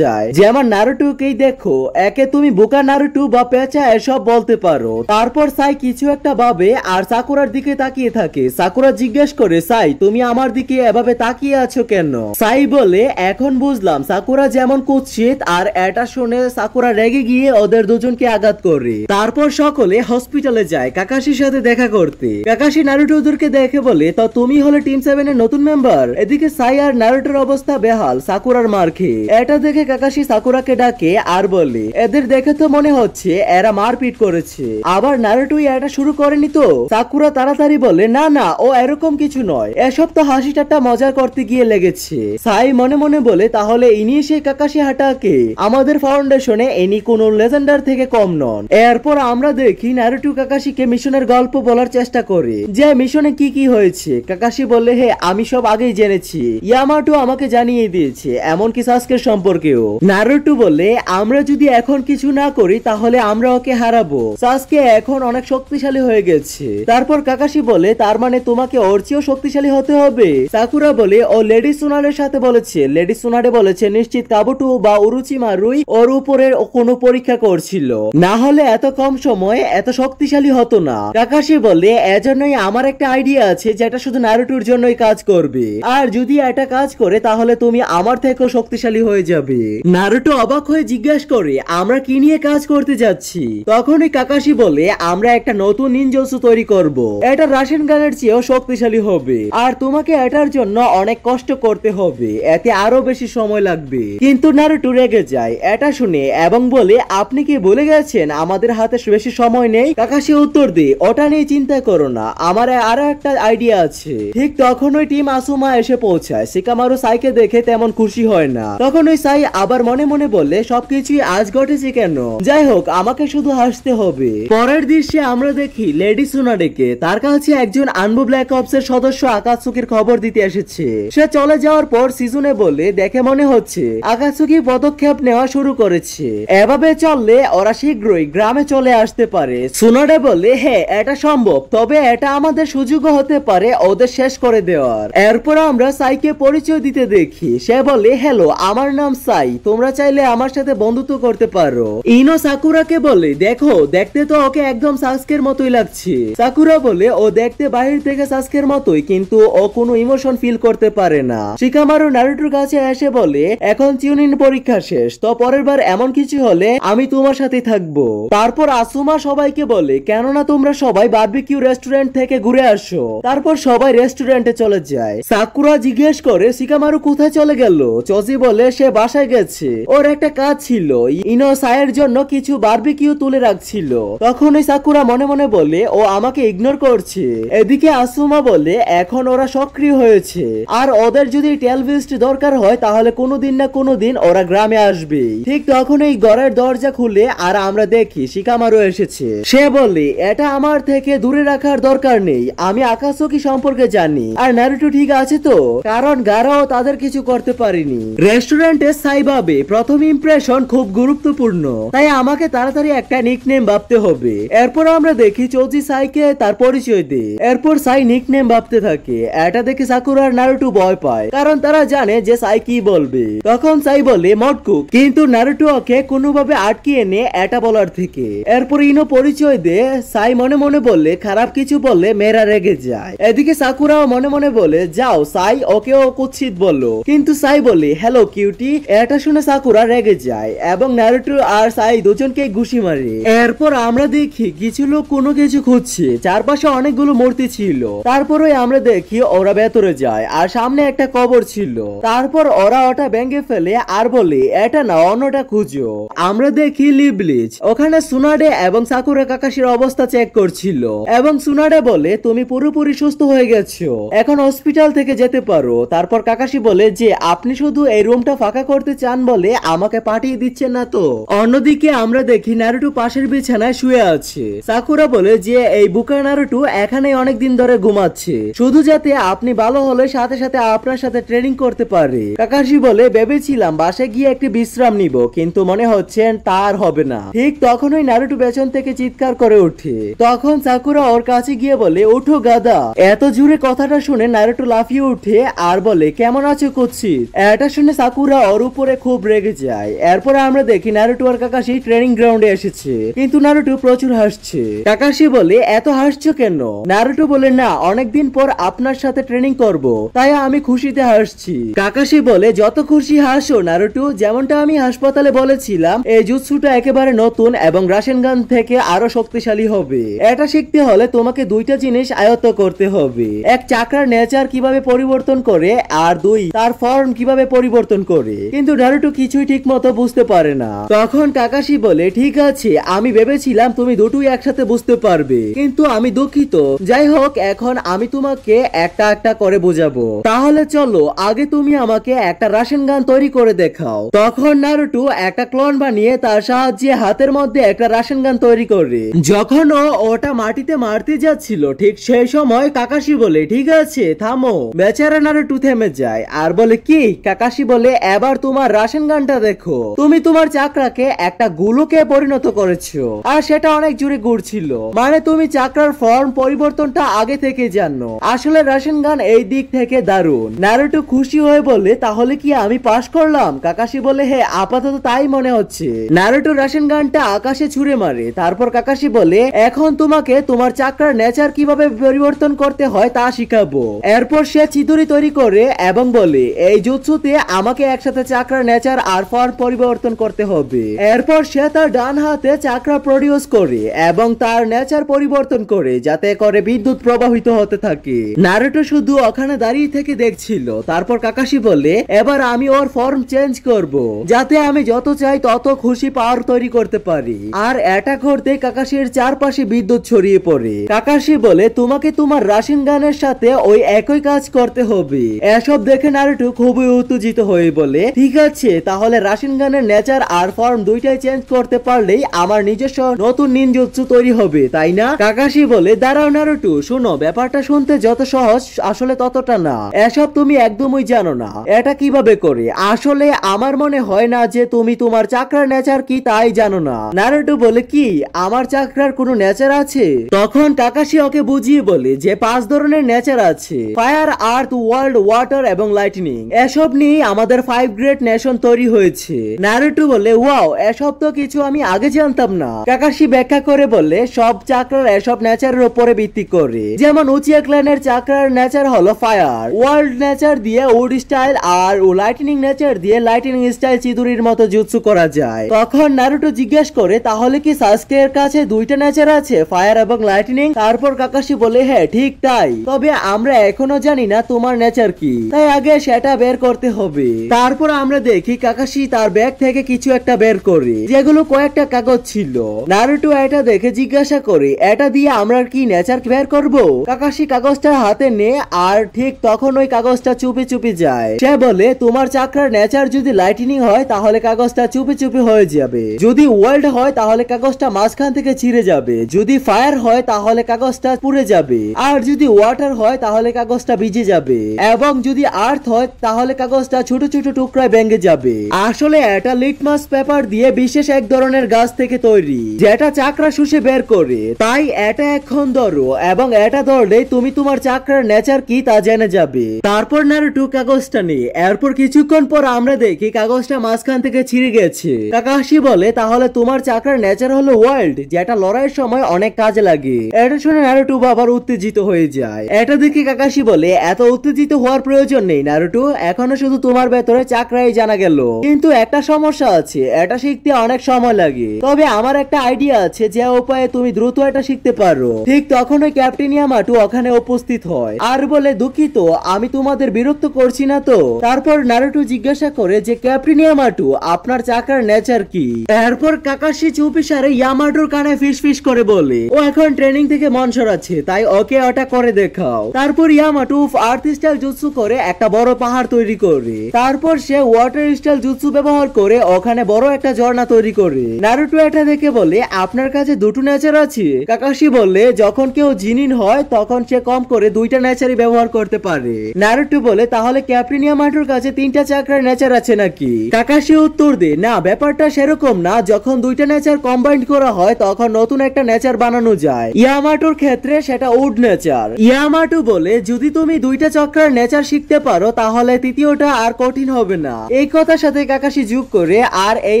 যায়, যেমন নারুটোকেই দেখো, একে তুমি বোকা নারুটো বা পেঁচা এসব বলতে পারো। তারপর সাই কিছু একটা ভাবে আর সাকুরার দিকে তাকিয়ে থাকে। সাকুরা জিজ্ঞেস করে সাই তুমি আমার দিকে এভাবে তাকিয়ে আছো কেন? সাই বলে এখন বুঝলাম সাকুরা যেমন কুৎসিত। আর এটা শুনে সাকুরা রেগে গিয়ে ওদের দুজনকে আঘাত করে। তারপর সকলে হসপিটালে যায় কাকাশির সাথে দেখা করতে। কাকাশি নারুটো ওদেরকে দেখে বলে তো তুমি হলে টিম 7 এর নতুন মেম্বার। এদিকে সাই আর নারুটোর অবস্থা বেহাল সাকুরার মার খেয়ে। এটা দেখে কাকাশি সাকুরাকে ডাকে আর বলে এদের দেখে তো মনে হচ্ছে এরা মারপিট করেছে, আবার নারুটোই এটা শুরু করেনি তো? সাকুরা তাড়াতাড়ি বলে না না ও এরকম কিছু নয়, এসব তো হাসি ঠাট্টা মজা করতে গিয়ে লেগেছে। সাই মনে মনে বলে তাহলে ইনি সেই কাকাশি হাটাকে আমাদের ফাউন্ডেশনে ইনি কোন লেজেন্ডার থেকে কম নন। এরপর আমরা দেখি নারুটো কাকাশিকে মিশনের গল্প বলার চেষ্টা করে যে মিশনে কি কি হয়েছে। কাকাশি বলে হে আমি সব আগেই জেনেছি, ইয়ামাটো আমাকে জানিয়ে দিয়েছে, এমনকি সাসকের সম্পর্কেও। নারুটো বলে আমরা যদি এখন কিছু না করি তাহলে আমরা ওকে হারাবো, সাসকে এখন অনেক শক্তিশালী হয়ে গেছে। তারপর কাকাশি বলে তার মানে তোমাকে ওর চেয়েও শক্তিশালী হতে হবে। সাকুরা বলে ও লেডি সোনারের সাথে বলেছে, লেডি সোনারে বলেছে নিশ্চিত কাবুটো বা উরুচিমারুই ওর উপরে কোনো পরীক্ষা করছিল, না হলে এত কম সময়ে এত শক্তিশালী হতো না। কাকাশি বলে এজন্যই আমার একটা আইডিয়া আছে যেটা শুধু নারুটোর জন্যই কাজ করবে, আর যদি এটা কাজ করে তাহলে তুমি আমার থেকেও শক্তিশালী হয়ে যাবে। নারুটো অবাক হয়ে জিজ্ঞাসা করে আমরা কি নিয়ে কাজ করতে যাচ্ছি? তখনই কাকাশি বলে আমরা একটা নতুন নিনজুৎসু তৈরি করব, এটা রাশিয়ান গানের চেয়েও শক্তিশালী হবে, আর তোমাকে এটার জন্য অনেক কষ্ট করতে হবে, এতে আরো বেশি সময় লাগবে। কিন্তু নারুটো রেগে যায় এটা শুনে এবং বলে আপনি কি ভুলে গেছেন আমাদের হাতে বেশি সময় সময় নেই। কাকাশি উত্তর দিয়ে ওটা নিয়ে চিন্তা করো না, আমার আরো একটা আইডিয়া আছে। ঠিক তখন ওই টিম আসুমা এসে পৌঁছায়। শিকামারু সাইকে দেখে তেমন খুশি হয় না। তখন ওই সাই আবার মনে মনে বললে সবকিছুই আজ ঘটেছে কেন, যাই হোক আমাকে শুধু হাসতে হবে। পরের দৃশ্যে আমরা দেখি লেডি সুনাডেকে। তার কাছে একজন আনবু ব্ল্যাক অপস এর সদস্য আকাতসুকির খবর দিতে এসেছে। সে চলে যাওয়ার পর সিজুনে বলে দেখে মনে হচ্ছে আকাতসুকি পদক্ষেপ নেওয়া শুরু করেছে। এভাবে চললে ওরা শীঘ্রই গ্রামে চলে আসতে পারে। সুনাডে বলে হ্যাঁ এটা সম্ভব, তবে এটা আমাদের সুযোগ হতে পারে ওদের শেষ করে দেওয়ার। এরপর আমরা সাইকে পরিচয় দিতে দেখি। সে বলে হ্যালো আমার নাম সাই, তোমরা চাইলে আমার সাথে বন্ধুত্ব করতে পারো। ইনো সাকুরাকে বলে দেখো দেখতে তো ওকে একদম সাসকের মতোই লাগছে। সাকুরা বলে ও দেখতে বাহির থেকে সাসকের মতোই, কিন্তু ও কোনো ইমোশন ফিল করতে পারে না। শিকামারু নারুটোর কাছে এসে বলে এখন চিউনিন পরীক্ষা শেষ, তো পরের বার এমন কিছু হলে আমি তোমার সাথে থাকবো। তারপর আসুমা সবাইকে বলে কেননা তোমরা সবাই বারবিকিউ রেস্টুরেন্ট থেকে ঘুরে আসো। তারপর সবাই রেস্টুরেন্টে চলে যায়। সাকুরা জিজ্ঞেস করে শিকামারু কোথায় চলে গেল। চজি বলে সে বাসায় গেছে, ওর একটা কাজ ছিল। ইনো সাইয়ের জন্য কিছু বারবিকিউ তুলে রাখছিল। তখন ওই সাকুরা মনে মনে বলে ও আমাকে ইগনোর করছে। এদিকে আসুমা বলে এখন ওরা সক্রিয় হয়েছে, আর ওদের যদি টেলভিস্ট দরকার হয় তাহলে কোনোদিন না কোনোদিন ওরা গ্রামে আসবে। ঠিক তখন এই ঘরের দরজা খুলে আর আমরা দেখি শিকামারু এসেছে। সে বলে এটা আমার থেকে দূরে রাখার দরকার নেই, আমি আকাতসুকি সম্পর্কে জানি। আর নারুটো ঠিক আছে তো, কারণ গারাও তাদের কিছু করতে পারেনি। রেস্টুরেন্টে সাই ভাবে প্রথম ইমপ্রেশন খুব গুরুত্বপূর্ণ, তাই আমাকে তাড়াতাড়ি একটা নিকনেম ভাবতে হবে। এরপর আমরা দেখি চৌজি সাইকে তার পরিচয় দেয়। এরপর সাই নিকনেম ভাবতে থাকে। এটা দেখে সাকুরা আর নারুটো ভয় পায়, কারণ তারা জানে যে সাই কি বলবে। তখন সাই বলে মটকুক, কিন্তু নারুটো ওকে কোনোভাবে আটকে এনে এটা বলার থেকে। এরপর ইনো পরিচয় দে। সাই মনে মনে বললে খারাপ কিছু বললে মেয়েরা রেগে যায়। এদিকে সাকুরাও মনে মনে বলে যাও সাই ওকেও কুৎসিত বললো, কিন্তু সাই বলে হ্যালো কিউটি। এটা শুনে সাকুরা রেগে যায় এবং নারুটো আর সাই দুজনকে ঘুষি মারে। এরপর আমরা দেখি কিছু লোক কোনো কিছু খুঁজছে, চারপাশে অনেকগুলো মূর্তি ছিল। তারপরে আমরা দেখি ওরা ভেতরে যায় আর সামনে একটা কবর ছিল। তারপর ওরা ওটা ভেঙে ফেলে আর বলে এটা না অন্যটা খুঁজো। আমরা দেখি লিবলিচ ওখানে সুনাডে এবং সাকুরা কাকাশির অবস্থা চেক করছিল এবং সুনাডে বলে তুমি পুরোপুরি সুস্থ হয়ে গেছো, এখন হসপিটাল থেকে যেতে পারো। তারপর কাকাশি বলে যে আপনি শুধু এই রুমটা ফাঁকা করতে চান বলে আমাকে পাঠিয়ে দিচ্ছেন না তো। অন্যদিকে আমরা দেখি নারুটো পাশের বিছানায় শুয়ে আছে। সাকুরা বলে যে এই বুকা নারুটো এখানে অনেকদিন ধরে ঘুমাচ্ছে, শুধু যাতে আপনি ভালো হলে সাথে সাথে আপনার সাথে ট্রেনিং করতে পারে। কাকাশি বলে ভেবেছিলাম বাসায় গিয়ে একটি বিশ্রাম নিব, কিন্তু মনে হচ্ছে তার হবে না। ঠিক তখনই নারুটো পেছন থেকে চিৎকার করে ওঠে। তখন সাকুরা ওর কাছে গিয়ে বলে ওঠো গাদা। এত জোরে কথাটা শুনে নারুটো লাফিয়ে উঠে আর বলে কেমন আছো কুৎসিত। এটা শুনে সাকুরা ওর উপরে খুব রেগে যায়। এরপর আমরা দেখি নারুটো আর কাকাশি ট্রেনিং গ্রাউন্ডে এসেছে, কিন্তু নারুটো প্রচুর হাসছে। কাকাশি বলে এত হাসছো কেন। নারুটো বলে না অনেকদিন পর আপনার সাথে ট্রেনিং করব, তাই আমি খুশিতে হাসছি। কাকাশি বলে যত খুশি হাসো নারুটো, যেমনটা আমি হাসপাতালে বলেছিলাম এই জুৎসুটা একেবারে নতুন এবং রাশেনগান থেকে আরো শক্তিশালী হবে। এটা শিখতে হলে তোমাকে দুইটা জিনিস আয়ত্ত করতে হবে, এক চাকরার নেচার কিভাবে পরিবর্তন করে, আর দুই তার ফর্ম কিভাবে পরিবর্তন করে। কিন্তু নারুটো কিছুই ঠিক মতো বুঝতে পারে না। তখন কাকাশি বলে ঠিক আছে আমি ভেবেছিলাম তুমি দুটোই একসাথে বুঝতে পারবে, কিন্তু আমি দুঃখিত। যাই হোক এখন আমি তোমাকে একটা একটা করে বোঝাবো। তাহলে চলো আগে তুমি আমাকে একটা রাশন গান তৈরি করে দেখাও। তখন নারুটো একটা ক্লোন বানিয়ে তার সাহায্যে হাতের মধ্যে একটা রাশন গান তৈরি করে। যখন ওটা মাটিতে মারতে যাচ্ছিল ঠিক সেই সময় কাকাশি বলে ঠিক আছে থামো। বেচারা নারুটো থেমে যায় আর বলে কি। কাকাশি বলে এবার তোমার রাশন গানটা দেখো, তুমি তোমার চাকরাকে একটা গুলোকে পরিণত করেছো, আর সেটা অনেক জোরে ঘুরছিল, মানে তুমি চাকরার ফর্ম পরিবর্তনটা আগে থেকে জানো। আসলে রাশন গান এই দিক থেকে দারুণ। নারুটো খুশি হয়ে বলে তাহলে কি আমি পাস করলাম। কাকাশি বলে হ্যাঁ আপাতত তাই মনে হচ্ছে। নারুটো রাশন গানটা আকাশে ছুঁড়ে মারে। তারপর কাকাশি বলে এখন তোমাকে তোমার চাকরার নেচার কিভাবে পরিবর্তন করতে হয় তা শিখাবো। এরপর সে চিদুরি তৈরি করে এবং বলে এই জুৎসুতে আমাকে একসাথে চাকরার নেচার আর ফর্ম পরিবর্তন করতে হবে। এরপর সে তার ডান হাতে চাকরা প্রডিউস করে এবং তার নেচার পরিবর্তন করে যাতে করে বিদ্যুৎ প্রবাহিত হতে থাকে। নারুটো শুধু ওখানে দাঁড়িয়ে থেকে দেখছিল। তারপর কাকাশি বলে এবার আমি ওর ফর্ম চেঞ্জ করব, যাতে আমি যত চাই তত খুশি পাওয়ার তৈরি করতে পারি। আর এটা মুহূর্তে কাকাশির চারপাশে বিদ্যুৎ ছড়িয়ে পড়ে। কাকাশি বলে তোমাকে তোমার রাশিন গানের সাথে ওই একই কাজ করতে হবে। এসব দেখে নারুটো খুবই উত্তেজিত হয়ে বলে ঠিক আছে, তাহলে রাশিন গানের নেচার আর ফর্ম দুইটাই চেঞ্জ করতে পারলেই আমার নিজস্ব নতুন নিনজুৎসু তৈরি হবে, তাই না? কাকাশি বলে দাঁড়াও নারুটো, শোনো, ব্যাপারটা শুনতে যত সহজ আসলে ততটা না। এসব তুমি একদমই জানো না। এটা কিভাবে করে? আসলে আমার মনে হয় না যে তুমি তোমার চাকরার নেচার কি তাই জানো না। নারুটো বলে কি আমার চাকরার কোনো নেচার আছে? তখন কাকাশি ওকে বুঝিয়ে বলে যে 5 ধরনের নেচার আছে, ফায়ার, আর্থ, ওয়ার্ল্ড, ওয়াটার এবং লাইটনিং। এসব নিয়ে আমাদের 5 গ্রেট নেশন তৈরি হয়েছে। নারুটো বলে ওয়াও, এসব তো কিছু আমি আগে জানতাম না। কাকাশি ব্যাখ্যা করে বলে সব চাকরার এসব নেচারের উপরে ভিত্তি করে। যেমন উচিয়া ক্ল্যানের চাকরার নেচার হলো ফায়ার, ওয়ার্ল্ড নেচার দিয়ে উড স্টাইল আর লাইটনিং নেচার দিয়ে লাইটনিং স্টাইল চিদুরির মতো জুৎসু করা যায়। তখন নারুটো জিজ্ঞেস করে তাহলে কি সাসুকের কাছে দুইটা নেচার আছে, ফায়ার এবং লাইটনিং? তারপর কাকাশি বলে হ্যাঁ ঠিক তাই, তবে আমরা এখনো জানি না তোমার নেচার কি, তাই আগে সেটা বের করতে হবে। তারপর আমরা দেখি কাকাশি তার ব্যাগ থেকে কিছু একটা বের করে, যেগুলো কয়েকটা কাগজ ছিল। নারুটো এটা দেখে জিজ্ঞাসা করে এটা দিয়ে আমরা কি নেচার বের করব? কাকাশি কাগজটা হাতে নে আর ঠিক তখন ওই কাগজটা চুপি চুপি যায়। সে বলে তোমার চাকরার নেচার যদি লাইটনিং হয় তাহলে কাগজটা চুপি চুপি হয়ে যাবে, যদি ওয়ার্ল্ড হয় তাহলে কাগজটা মাঝখান থেকে ছিঁড়ে যাবে, যদি ফায়ার হয় তাহলে কাগজটা পুড়ে যাবে, আর যদি ওয়াটার হয় তাহলে কাগজটা ভিজে যাবে, এবং যদি আর্থ হয় তাহলে কাগজটা ছোট ছোট টুকরায় ভেঙে যাবে। আসলে এটা লিটমাস পেপার দিয়ে বিশেষ এক ধরনের গাছ থেকে তৈরি, যেটা চাকরা শুষে বের করে। তাই এটা এখন ধরো এবং এটা ধরলে তুমি তোমার চাকরার নেচার কি তা জেনে যাবে। তারপর নারুটো কাগজটা নিয়ে এরপর কিছুক্ষণ পর আমরা দেখি কাগজটা মাঝখান থেকে ছিঁড়ে গেছে। কাকাশি বলে তাহলে তোমার চাকরার নেচার হলো ওয়ার্ল্ড, যেটা লড়াইয়ের সময় অনেক কাজে লাগে। এটা শুনে নারুটো আবার উত্তেজিত হয়ে যায়। এটা দেখে কাকাশি বলে এত উত্তেজিত হওয়ার প্রয়োজন নেই নারুটো, এখনো শুধু তোমার ভেতরে চাকরাই জানা গেল, কিন্তু একটা সমস্যা আছে, এটা শিখতে অনেক সময় লাগে। তবে আমার একটা আইডিয়া আছে যে উপায়ে তুমি দ্রুত এটা শিখতে পারো। ঠিক তখন ওই ক্যাপ্টেন ইয়ামাটো ওখানে উপস্থিত হয় আর বলে দুঃখিত, আমি তোমাদের বিরক্ত করছি না তো? তারপর নারুটো জিজ্ঞাসা করে যে ক্যাপ্টেন ইয়ামাটো আপনার চাকরার নেচার কি? এরপর কাকাশি চুপিসারে ইয়ামাটোর কানে ফিস ফিস করে বলে ও এখন ট্রেনিং থেকে মন সরাচ্ছে, তাই ওকে ওটা করে দেখাও। তারপর ইয়ামাটো আর্থ স্টাইল জুৎসু করে একটা বড় পাহাড় তৈরি করে, তারপর সে ওয়াটার স্টাইল জুৎসু ব্যবহার করে ওখানে বড় একটা ঝর্ণা তৈরি করে। নারুটো এটা দেখে বলে আপনার কাছে দুটো নেচার আছে? কাকাশি বলে যখন কেউ জিনিন হয় তখন সে কম করে দুইটা নেচারই ব্যবহার করতে পারে। নারুটো বলে তাহলে ক্যাপ্টেন ইয়ামাটোর কাছে 3টা চাকরার নেচার আছে নাকি? কাকাশি উত্তর দেয় না, ব্যাপারটা সেরকম না, যখন দুইটা নেচার কম্বাইন্ড করা হয় তখন নতুন একটা নেচার বানানো যায়। ইয়ামাটোর ক্ষেত্রে সেটা উড নেচার। ইয়ামাটো বলে যদি তুমি দুইটা চক্রার নেচার শিখতে পারো তাহলে তৃতীয়টা আর কঠিন হবে না। এই কথার সাথে কাকাশি যোগ করে আর এই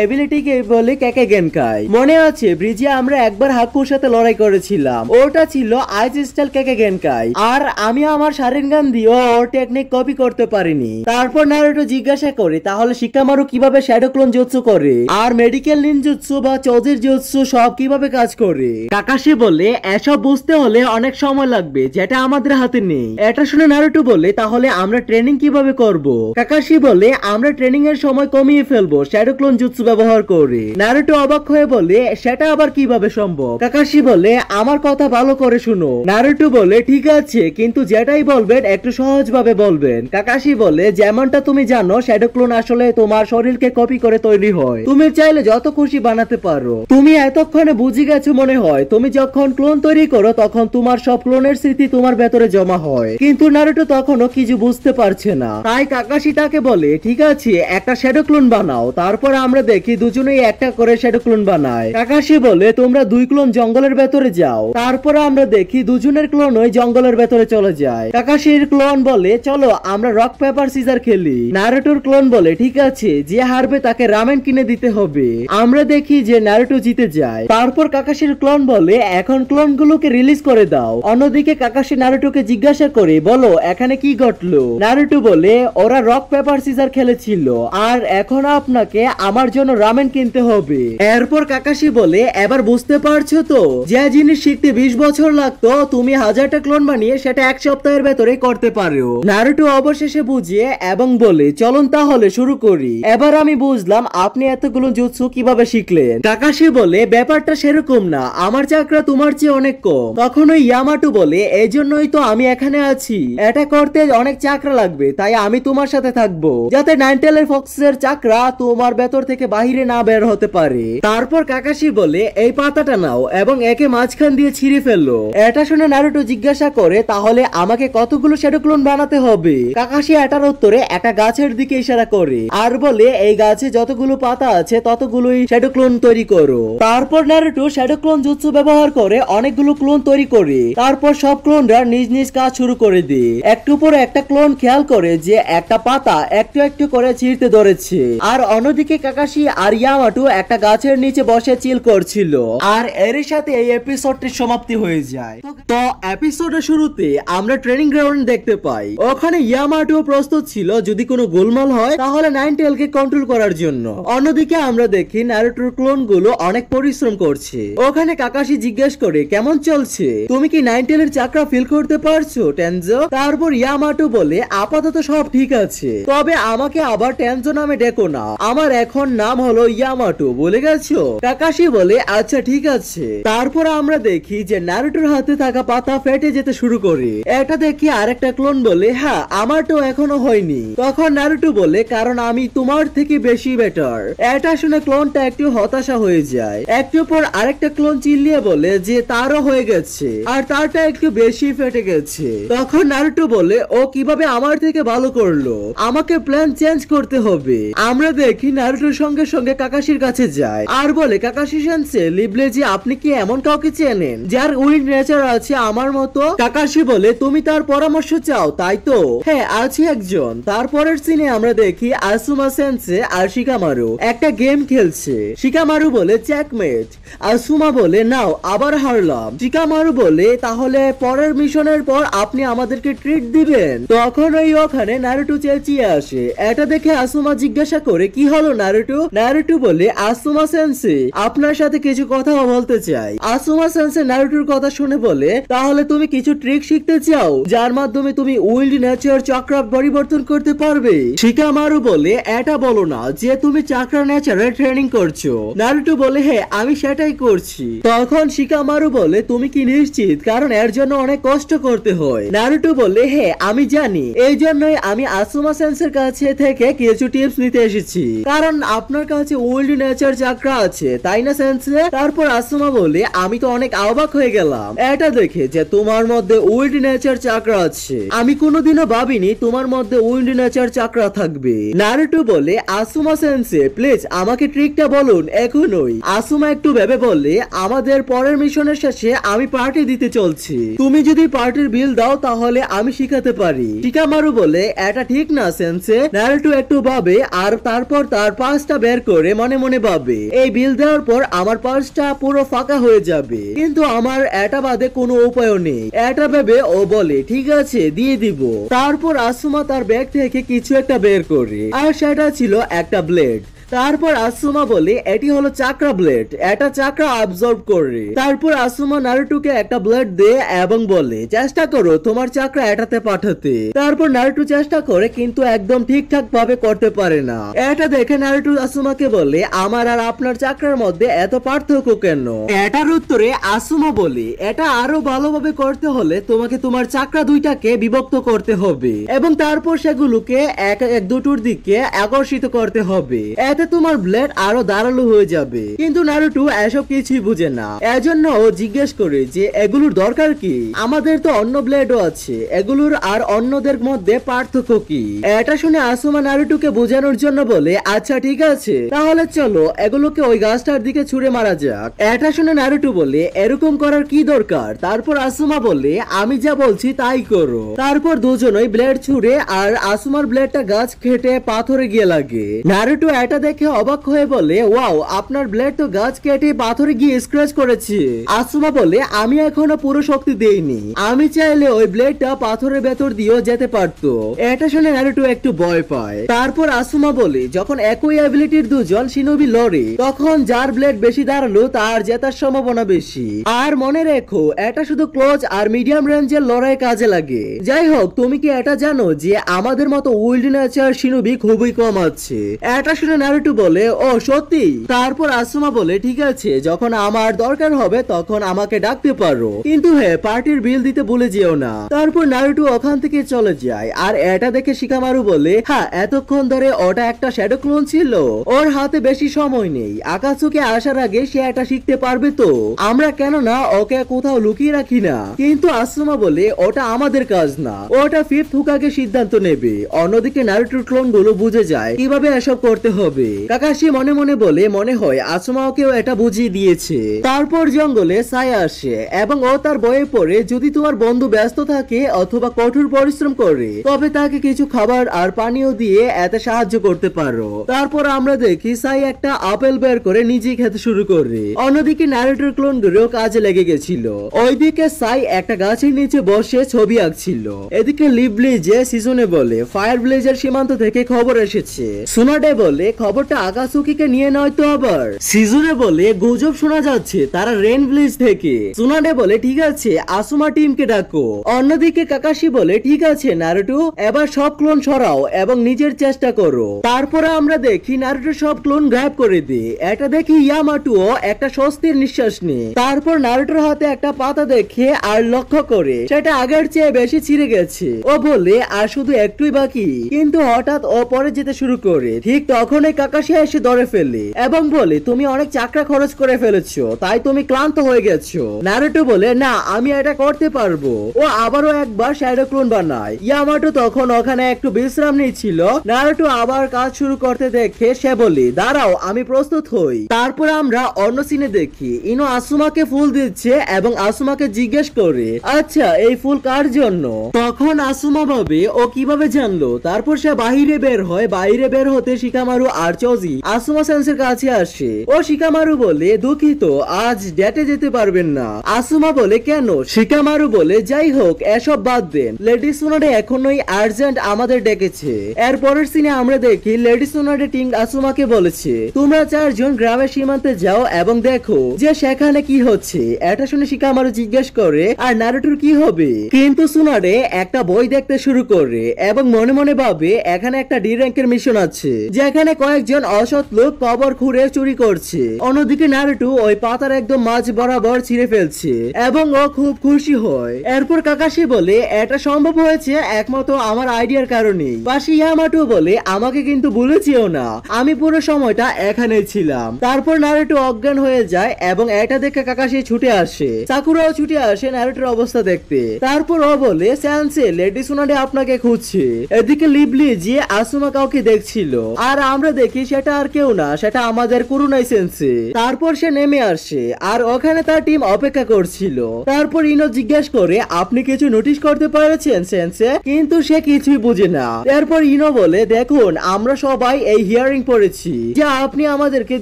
এবিলিটিকে বলে কেকে গেনকাই। মনে আছে ব্রিজে আমরা একবার হাকুর সাথে লড়াই করেছিলাম, ওটা ছিল আইস স্টাইল কেকে গেনকাই, আর আমি আমার শারিনগান দিয়ে ওর টেকনিক কপি করতে পারিনি। তারপর নারুটো জিজ্ঞাসা করে তাহলে শিকামারু কিভাবে শ্যাডো ক্লোন জুৎসু করে আর মেডিকেল নিনজুৎসু বা চৌজির জুৎসু সব কিভাবে কাজ করে? কাকাশি বলে এসব বুঝতে হলে অনেক সময় লাগবে, যেটা আমাদের হাতে নেই। এটা শুনে নারুটো বলে তাহলে আমরা ট্রেনিং কিভাবে করব? কাকাশি বলে আমরা ট্রেনিং এর সময় কমিয়ে ফেলবো শ্যাডো ক্লোন জুৎসু ব্যবহার করে। নারুটো অবাক হয়ে বলে সেটা আবার কিভাবে সম্ভব? কাকাশি বলে আমার কথা ভালো করে শুনো। নারুটো বলে ঠিক আছে, কিন্তু যেটাই বলবেন একটু সহজ ভাবে বলবেন। কাকাশি বলে যেমনটা তুমি জানো শ্যাডো ক্লোন আসলে তোমার শরীরকে কপি করে তৈরি হয়, তুমি চাইলে যত খুশি বানাতে পারো। তুমি এতক্ষণে বুঝে গেছো মনে হয়, তুমি যখন ক্লোন তৈরি করো তখন তোমার সব ক্লোনের স্মৃতি তোমার ভেতরে জমা হয়। কিন্তু নারুটো তখনও কিছু বুঝতে পারছে না, তাই কাকাশি তাকে বলে ঠিক আছে একটা শ্যাডো ক্লোন বানাও। তারপর আমরা দেখি দুজনেই একটা করে শ্যাডো ক্লোন বানায়। কাকাশি বলে তোমরা 2 ক্লোন জঙ্গলের ভেতরে যাও। তারপর আমরা দেখি দুজনের ক্লোন ওই জঙ্গলের ভেতরে চলে যায়। কাকাশির ক্লোন বলে চলো আমরা রক পেপার সিজার খেলি। নারুটোর ক্লোন বলে ঠিক আছে, যে হারবে তাকে রামেন কিনে দিতে হবে। আমরা দেখি যে নারুটো জিতে যায়। তারপর কাকাশির ক্লোন বলে এখন ক্লোন গুলোকে রিলিজ করে দাও। অন্যদিকে কাকাশি নারুটোকে জিজ্ঞাসা করে বলো এখানে কি ঘটলো? নারুটো বলে ওরা রক পেপার সিজার খেলেছিল আর এখন আপনাকে আমার জন্য রামেন কিনতে হবে। এরপর কাকাশি বলে এবার বুঝতে পারছো তো, যে জিনিস শিখতে 20 বছর লাগতো তুমি 1000টা ক্লোন বানিয়ে সেটা 1 সপ্তাহের ভেতরে করতে পারো। নারুটো অবশেষে বুঝিয়ে এবং বলে চলুন তাহলে শুরু করি। এবার আমি বুঝলাম আপনি এতগুলো জুৎসু কিভাবে শিখলেন। কাকাশি বলে ব্যাপারটা সেরকম না, আমার চাকরা তোমার চেয়ে অনেক কম। তখন ওই ইয়ামাটু বলে এই জন্যই তো আমি এখানে আছি, এটা করতে অনেক চাকরা লাগবে, তাই আমি তোমার সাথে থাকবো যাতে নাইনটেলের ফক্সের চাকরা তোমার ভেতর থেকে বাহিরে না বের হতে পারে। তারপর কাকাশি বলে এই পাতাটা নাও এবং একে মাঝখান দিয়ে ছিঁড়ে ফেললো। এটা শুনে নারুটো জিজ্ঞাসা করে তাহলে আমাকে কতগুলো শ্যাডো ক্লোন বানাতে হবে? কাকাশি এটার উত্তরে একটা গাছের দিকে ইশারা করে আর বলে এই গাছে যতগুলো পাতা আছে ততগুলোই শ্যাডো ক্লোন তৈরি করো। তারপর নারুটো শ্যাডো ক্লোন জুৎসু ব্যবহার করে অনেকগুলো ক্লোন তৈরি করে তারপর সব ক্লোনরা নিজ নিজ কাজ শুরু করে দেয়। একটু পরে একটা ক্লোন খেয়াল করে যে একটা পাতা একটু একটু করে ছিঁড়তে ধরেছে, আর অন্যদিকে কাকাশি আর ইয়ামাটু একটা গাছের নিচে বসে চিল করছিল। আর এর সাথে এই এপিসোডটির সমাপ্তি হয়ে যায়। তো এপিসোডের শুরুতে আমরা ট্রেনিং গ্রাউন্ড দেখতে পাই, ওখানে ইয়ামাটু প্রস্তুত ছিল যদি কোনো গোলমাল হয় তাহলে নাইনটেলকে কন্ট্রোল করার জন্য। অন্যদিকে আমরা দেখি নারুটোর ক্লোন গুলো অনেক পরিশ্রম করছে। ওখানে কাকাশি জিজ্ঞেস করে কেমন চলছে, তুমি কি নাইনটেলের চাকরা ফিল করতে পারছো টেনজো? তারপর ইয়ামাটু বলে আপাতত সব ঠিক আছে, তবে আমাকে আবার টেনজো নামে ডেকো না, আমার এখন নাম হলো ইয়ামাটু, বলে গেছো? কাকাশি বলে আচ্ছা ঠিক আছে। তারপর আমরা দেখি যে নারুটোর হাতে থাকা পাতা ফেটে যেতে শুরু করে। এটা দেখি আরেকটা ক্লোন বলে হ্যাঁ আমার তো এখনো হয়নি। তখন নারুটো বলে কারণ আমি তোমার থেকে বেশি বেটার। এটা শুনে ক্লোনটা একটু হতাশা হয়ে যায়। একটু পর আরেকটা ক্লোন চিল্লিয়ে বলে যে তারও হয়ে গেছে আর তারটা একটু বেশি ফেটে গেছে। তখন নারুটো বলে ও কিভাবে আমার থেকে ভালো করলো, আমাকে প্ল্যান চেঞ্জ করতে হবে। আমরা দেখি নারুটোর সঙ্গে সঙ্গে কাকাশির কাছে যায় আর বলে কাকাশি সেন্সে লিবলে যে আপনি কি এমন কাউকে চেনেন যার উইন্ড নেচার আছে আমার মতো? কাকাশি বলে তুমি তার পরামর্শ চাও তাই তো? হ্যাঁ আছে একজন। তারপরের সিনে আমরা দেখি আসুমা সেন্সে আর শিকামারু একটা গেম খেলছে। শিকামারু বলে চেকমেট, আসুমা বলে নাও আবার হারলাম। শিকামারু বলে তাহলে পরের মিশনের পর আপনি আমাদেরকে ট্রিট দিবেন। তখন ওই ওখানে নারুটো চেঁচিয়ে আসে। এটা দেখে আসুমা জিজ্ঞাসা করে কি হলো নারুটো? নারুটো বলে আসুমা সেন্সে আপনার সাথে কিছু কথা বলতে চাই। আসুমা সেন্সে নারুটোর কথা শুনে বলে তাহলে তুমি কিছু ট্রিক শিখতে চাও যার মাধ্যমে তুমি উইল্ড নেচার চক্র পরিবর্তন করতে পারবে? শিকামারু বলে এটা বলো না যে তুমি চাকরা নেচারের ট্রেনিং করছো। নারুটো বলে হ্যাঁ আমি সেটাই করছি। তখন শিকামারু বলে তুমি কি নিশ্চিত? কারণ এর জন্য অনেক কষ্ট করতে হয়। নারুটো বলে হ্যাঁ আমি জানি, এই জন্যই আমি আসুমা সেন্সের কাছে থেকে কিছু টিপস নিতে এসেছি, কারণ আপনার কাছে ওল্ড নেচার চাকরা আছে তাই না সেন্সে? তারপর আসুমা বলে আমি তো অনেক অবাক হয়ে গেলাম এটা দেখে যে তোমার মধ্যে ওল্ড নেচার চাকরা আছে, আমি কোনোদিনও ভাবিনি তোমার মধ্যে ওল্ড নেচার চাকরা থাকবে। নারুটো বলে আসুমা সেন্সে প্লিজ আমাকে ট্রিকটা বলুন এখনই। আসুমা একটু ভেবে বলে আমাদের পরের মিশনের শেষে আমি পার্টি দিতে চলছি, তুমি যদি পার্টির বিল দাও তাহলে আমি শিখাতে পারি। শিকামারু বলে এটা ঠিক না সেন্সে। নারুটো একটু ভাবে আর তারপর তার পার্সটা বের করে মনে মনে ভাবে এই বিল দেওয়ার পর আমার পার্সটা পুরো ফাঁকা হয়ে যাবে, কিন্তু আমার এটা বাদে কোনো উপায় নেই। এটা ভেবে ও বলে ঠিক আছে দিয়ে দিব। তারপর আসুমা তার ব্যাগ থেকে কিছু একটা বের করে আর সেটা ছিল একটা ব্লেড। তারপর আসুমা বলে এটি হলো চাকরা ব্লেড, এটা চাকরা অবজর্ভ করে। তারপর আসুমা নারুটোকে একটা ব্লেড দেয় এবং বলে চেষ্টা করো তোমার চাকরা এটাতে পাঠাতে। তারপর নারুটো চেষ্টা করে কিন্তু একদম ঠিকঠাক ভাবে করতে পারে না। এটা দেখে নারুটো আসুমাকে বলে আমার আর আপনার চাকরার মধ্যে এত পার্থক্য কেন? এটার উত্তরে আসুমা বলে এটা আরো ভালোভাবে করতে হলে তোমাকে তোমার চাকরা দুইটাকে বিভক্ত করতে হবে এবং তারপর সেগুলোকে এক এক দুটোর দিকে আকর্ষিত করতে হবে, এতে তোমার ব্লেড আরো ধারালো হয়ে যাবে। কিন্তু নারুটো এসব কিছুই বুঝে না, এজন্য ও জিজ্ঞেস করে যে এগুলোর দরকার কি? আমাদের তো অন্য ব্লেডও আছে, এগুলোর আর অন্যদের মধ্যে পার্থক্য কি? এটা শুনে আসুমা নারুটোকে বোঝানোর জন্য বলে আচ্ছা ঠিক আছে তাহলে চলো এগুলোকে ওই গাছটার দিকে ছুঁড়ে মারা যাক। এটা শুনে নারুটো বলে এরকম করার কি দরকার? তারপর আসুমা বলে আমি যা বলছি তাই করো। তারপর দুজনেই ব্লেড ছুঁড়ে আর আসুমার ব্লেডটা গাছ কেটে পাথরে গিয়ে লাগে। নারুটো এটা দেখে অবাক হয়ে বলে ওয়াও আপনার ব্লেড তো গাছ কেটে পাথরে গিয়ে স্ক্র্যাচ করেছে। আসুমা বলে আমি এখনো পুরো শক্তি দেইনি, আমি চাইলে ওই ব্লেডটা পাথরের ভেতর দিয়েও যেতে পারতো। এটা শুনে নারুটো একটু ভয় পায়। তারপর আসুমা বলে যখন একই অ্যাবিলিটির দুজন শিনোবি লড়ে তখন যার ব্লেড বেশি ধারালো তার জেতার সম্ভাবনা বেশি। আর মনে রেখো এটা শুধু ক্লোজ আর মিডিয়াম রেঞ্জের লড়াই কাজে লাগে। যাই হোক তুমি কি এটা জানো যে আমাদের মতো উইল্ড নেচার শিনোবি খুবই কম আছে? এটা শুনে নারুটো নারুটো বলে ও সত্যি। তারপর আসুমা বলে ঠিক আছে, যখন আমার দরকার হবে তখন আমাকে ডাকতে পারো, কিন্তু হ্যাঁ পার্টির বিল দিতে ভুলে যেও না। তারপর নারুটো ওখান থেকে চলে যায়। আর এটা দেখে শিকামারু বলে হ্যাঁ এতক্ষণ ধরে ওটা একটা শ্যাডো ক্লোন ছিল, ওর হাতে বেশি সময় নেই, আকাশুকে আসার আগে সে এটা শিখতে পারবে, তো আমরা কেন না ওকে কোথাও লুকিয়ে রাখি না। কিন্তু আসুমা বলে ওটা আমাদের কাজ না, ওটা ফিফথ হুকাগে সিদ্ধান্ত নেবে। অন্যদিকে নারুটোর ক্লোন গুলো বুঝে যায় কিভাবে এসব করতে হবে। কাকাশি মনে মনে বলে মনে হয় আসুমাকেও এটা বুঝিয়ে দিয়েছে। তারপর জঙ্গলে সাই আসে এবং ও তার বইয়ে পড়ে যদি তোমার বন্ধু ব্যস্ত থাকে অথবা কঠোর পরিশ্রম করে তবে তাকে কিছু খাবার আর পানীয় দিয়ে এতে সাহায্য করতে পারো। তারপর আমরা দেখি সাই একটা আপেল বের করে নিজেই খেতে শুরু করে। অন্যদিকে নারুটোর ক্লোন গুলো কাজে লেগে গেছিল। ওইদিকে সাই একটা গাছের নিচে বসে ছবি আঁকছিল। এদিকে লিবলি যে সিজনে বলে ফায়ার ব্লেজার সীমান্ত থেকে খবর এসেছে। সুনাডে বলে খবরটা আকাশুকিকে নিয়ে নয় তো আবার। সিজনে বলে গুজব শোনা যাচ্ছে তারা রেন ব্লেজ থেকে। সুনাডে বলে ঠিক আছে আসুমা টিমকে ডাকো। অন্যদিকে কাকাশি বলে ঠিক আছে নারুটো, এবার সব ক্লোন সরাও এবং নিজের চেষ্টা করো। তারপরে আমরা দেখি নারুটো সব ক্লোন গায়েব করে দেয়। এটা দেখি ইয়ামাটুও একটা স্বস্তির নিঃশ্বাস নেয়। তারপর নারুটোর হাতে একটা পাতা দেখে আর লক্ষ্য করে সেটা আগের চেয়ে বেশি ছিঁড়ে গেছে। ও বলে আর শুধু একটুই বাকি, কিন্তু হঠাৎ ও পরে যেতে শুরু করে। ঠিক তখনই কাকাশি এসে ধরে ফেলে এবং বলে তুমি অনেক চাকরা খরচ করে ফেলেছো, তাই তুমি ক্লান্ত হয়ে গেছো। নারুটো বলে না আমি এটা করতে পারবো। ও আবারও একবার শ্যাডো ক্লোন বানায়। ইয়ামাটো তখন ওখানে একটু বিশ্রাম নিচ্ছিল। নারুটো আবার কাজ শুরু করতে দেখে সে বলে দাঁড়াও আমি প্রস্তুত হই। তারপর আমরা অন্য সিনে দেখি ইনো আসুমাকে ফুল দিচ্ছে এবং আসুমাকে জিজ্ঞেস করে আচ্ছা এই ফুল কার জন্য। তখন আসুমা ভাবে ও কিভাবে জানলো। তারপর সে বাহিরে বের হয়। বাইরে বের হতে শিকামারু আর চজি আসুমা সেন্সের কাছে আসে। ও শিকামারু বলে দুঃখিত আজ ডেটে যেতে পারবেন না। আসুমা বলে কেন। শিকামারু বলে যাই হোক এসব বাদ দেন, লেডি সুনাডে এখনোই আর্জেন্ট আমাদের ডেকেছে। এর পরের সিনে আমরা দেখি লেডি সুনাডে টিং আসুমাকে বলেছে তোমরা চারজন গ্রামের সীমান্তে যাও এবং দেখো যে সেখানে কি হচ্ছে। এটা শুনে শিকামারু জিজ্ঞেস করে আর নারুটোর কি হবে, কিন্তু সুনাডে একটা বই দেখতে শুরু করে এবং মনে মনে ভাবে এখানে একটা ডি র্যাঙ্কের মিশন আছে যেখানে কয়েকজন অসৎ লোক কবর খুঁড়ে চুরি করছে। অন্যদিকে নারুটো ওই পাতার একদম মাঝ বরাবর ছিঁড়ে ফেলছে এবং ও খুব খুশি হয়। এরপর কাকাশি বলে এটা সম্ভব হয়েছে একমাত্র আমার আইডিয়ার কারণে। পাশে ইয়ামাটো বলে আমাকে কিন্তু ভুলেছিও না, আমি পুরো সময়টা এখানে ছিলাম। তারপর নারুটো অজ্ঞান হয়ে যায় এবং এটা দেখে কাকাশি ছুটে আসে। সাকুরাও ছুটে আসে নারুটোর অবস্থা দেখতে। তারপর ও বলে সেন্সে লেডি সুনাডে আপনাকে খুঁজছে। এদিকে লিবলি যে আসুমা কাউকে দেখছিল আর আমরা দেখি সেটা আর কেউ না, সেটা আমাদের কুরুনাই সেন্সে। তারপর সে নেমে আসে আর ওখানে তার টিম অপেক্ষা করছিল। তারপর ইনো জিজ্ঞেস করে আপনি কিছু নোটিশ করতে পেরেছেন সেন্সে, কিন্তু সে কিছুই বুঝে না। এরপর ইনো বলে দেখুন আমরা সবাই এই হিয়ারিং পড়েছি যা আপনি আমাদেরকে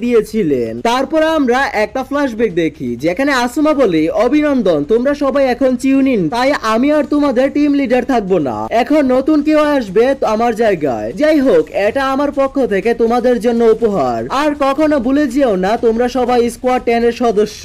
দিয়েছিলেন। তারপর আমরা একটা ফ্ল্যাশব্যাক দেখি যেখানে আসুমা বলে অভিনন্দন তোমরা সবাই এখন চিউনিন, তাই আমি আর তোমাদের টিম লিডার থাকবো না, এখন নতুন কেউ আসবে আমার জায়গায়। যাই হোক এটা আমার পক্ষ থেকে তোমাদের জন্য উপহার, আর কখনো ভুলে যেও না তোমরা সবাই স্কোয়াড 10 এর সদস্য।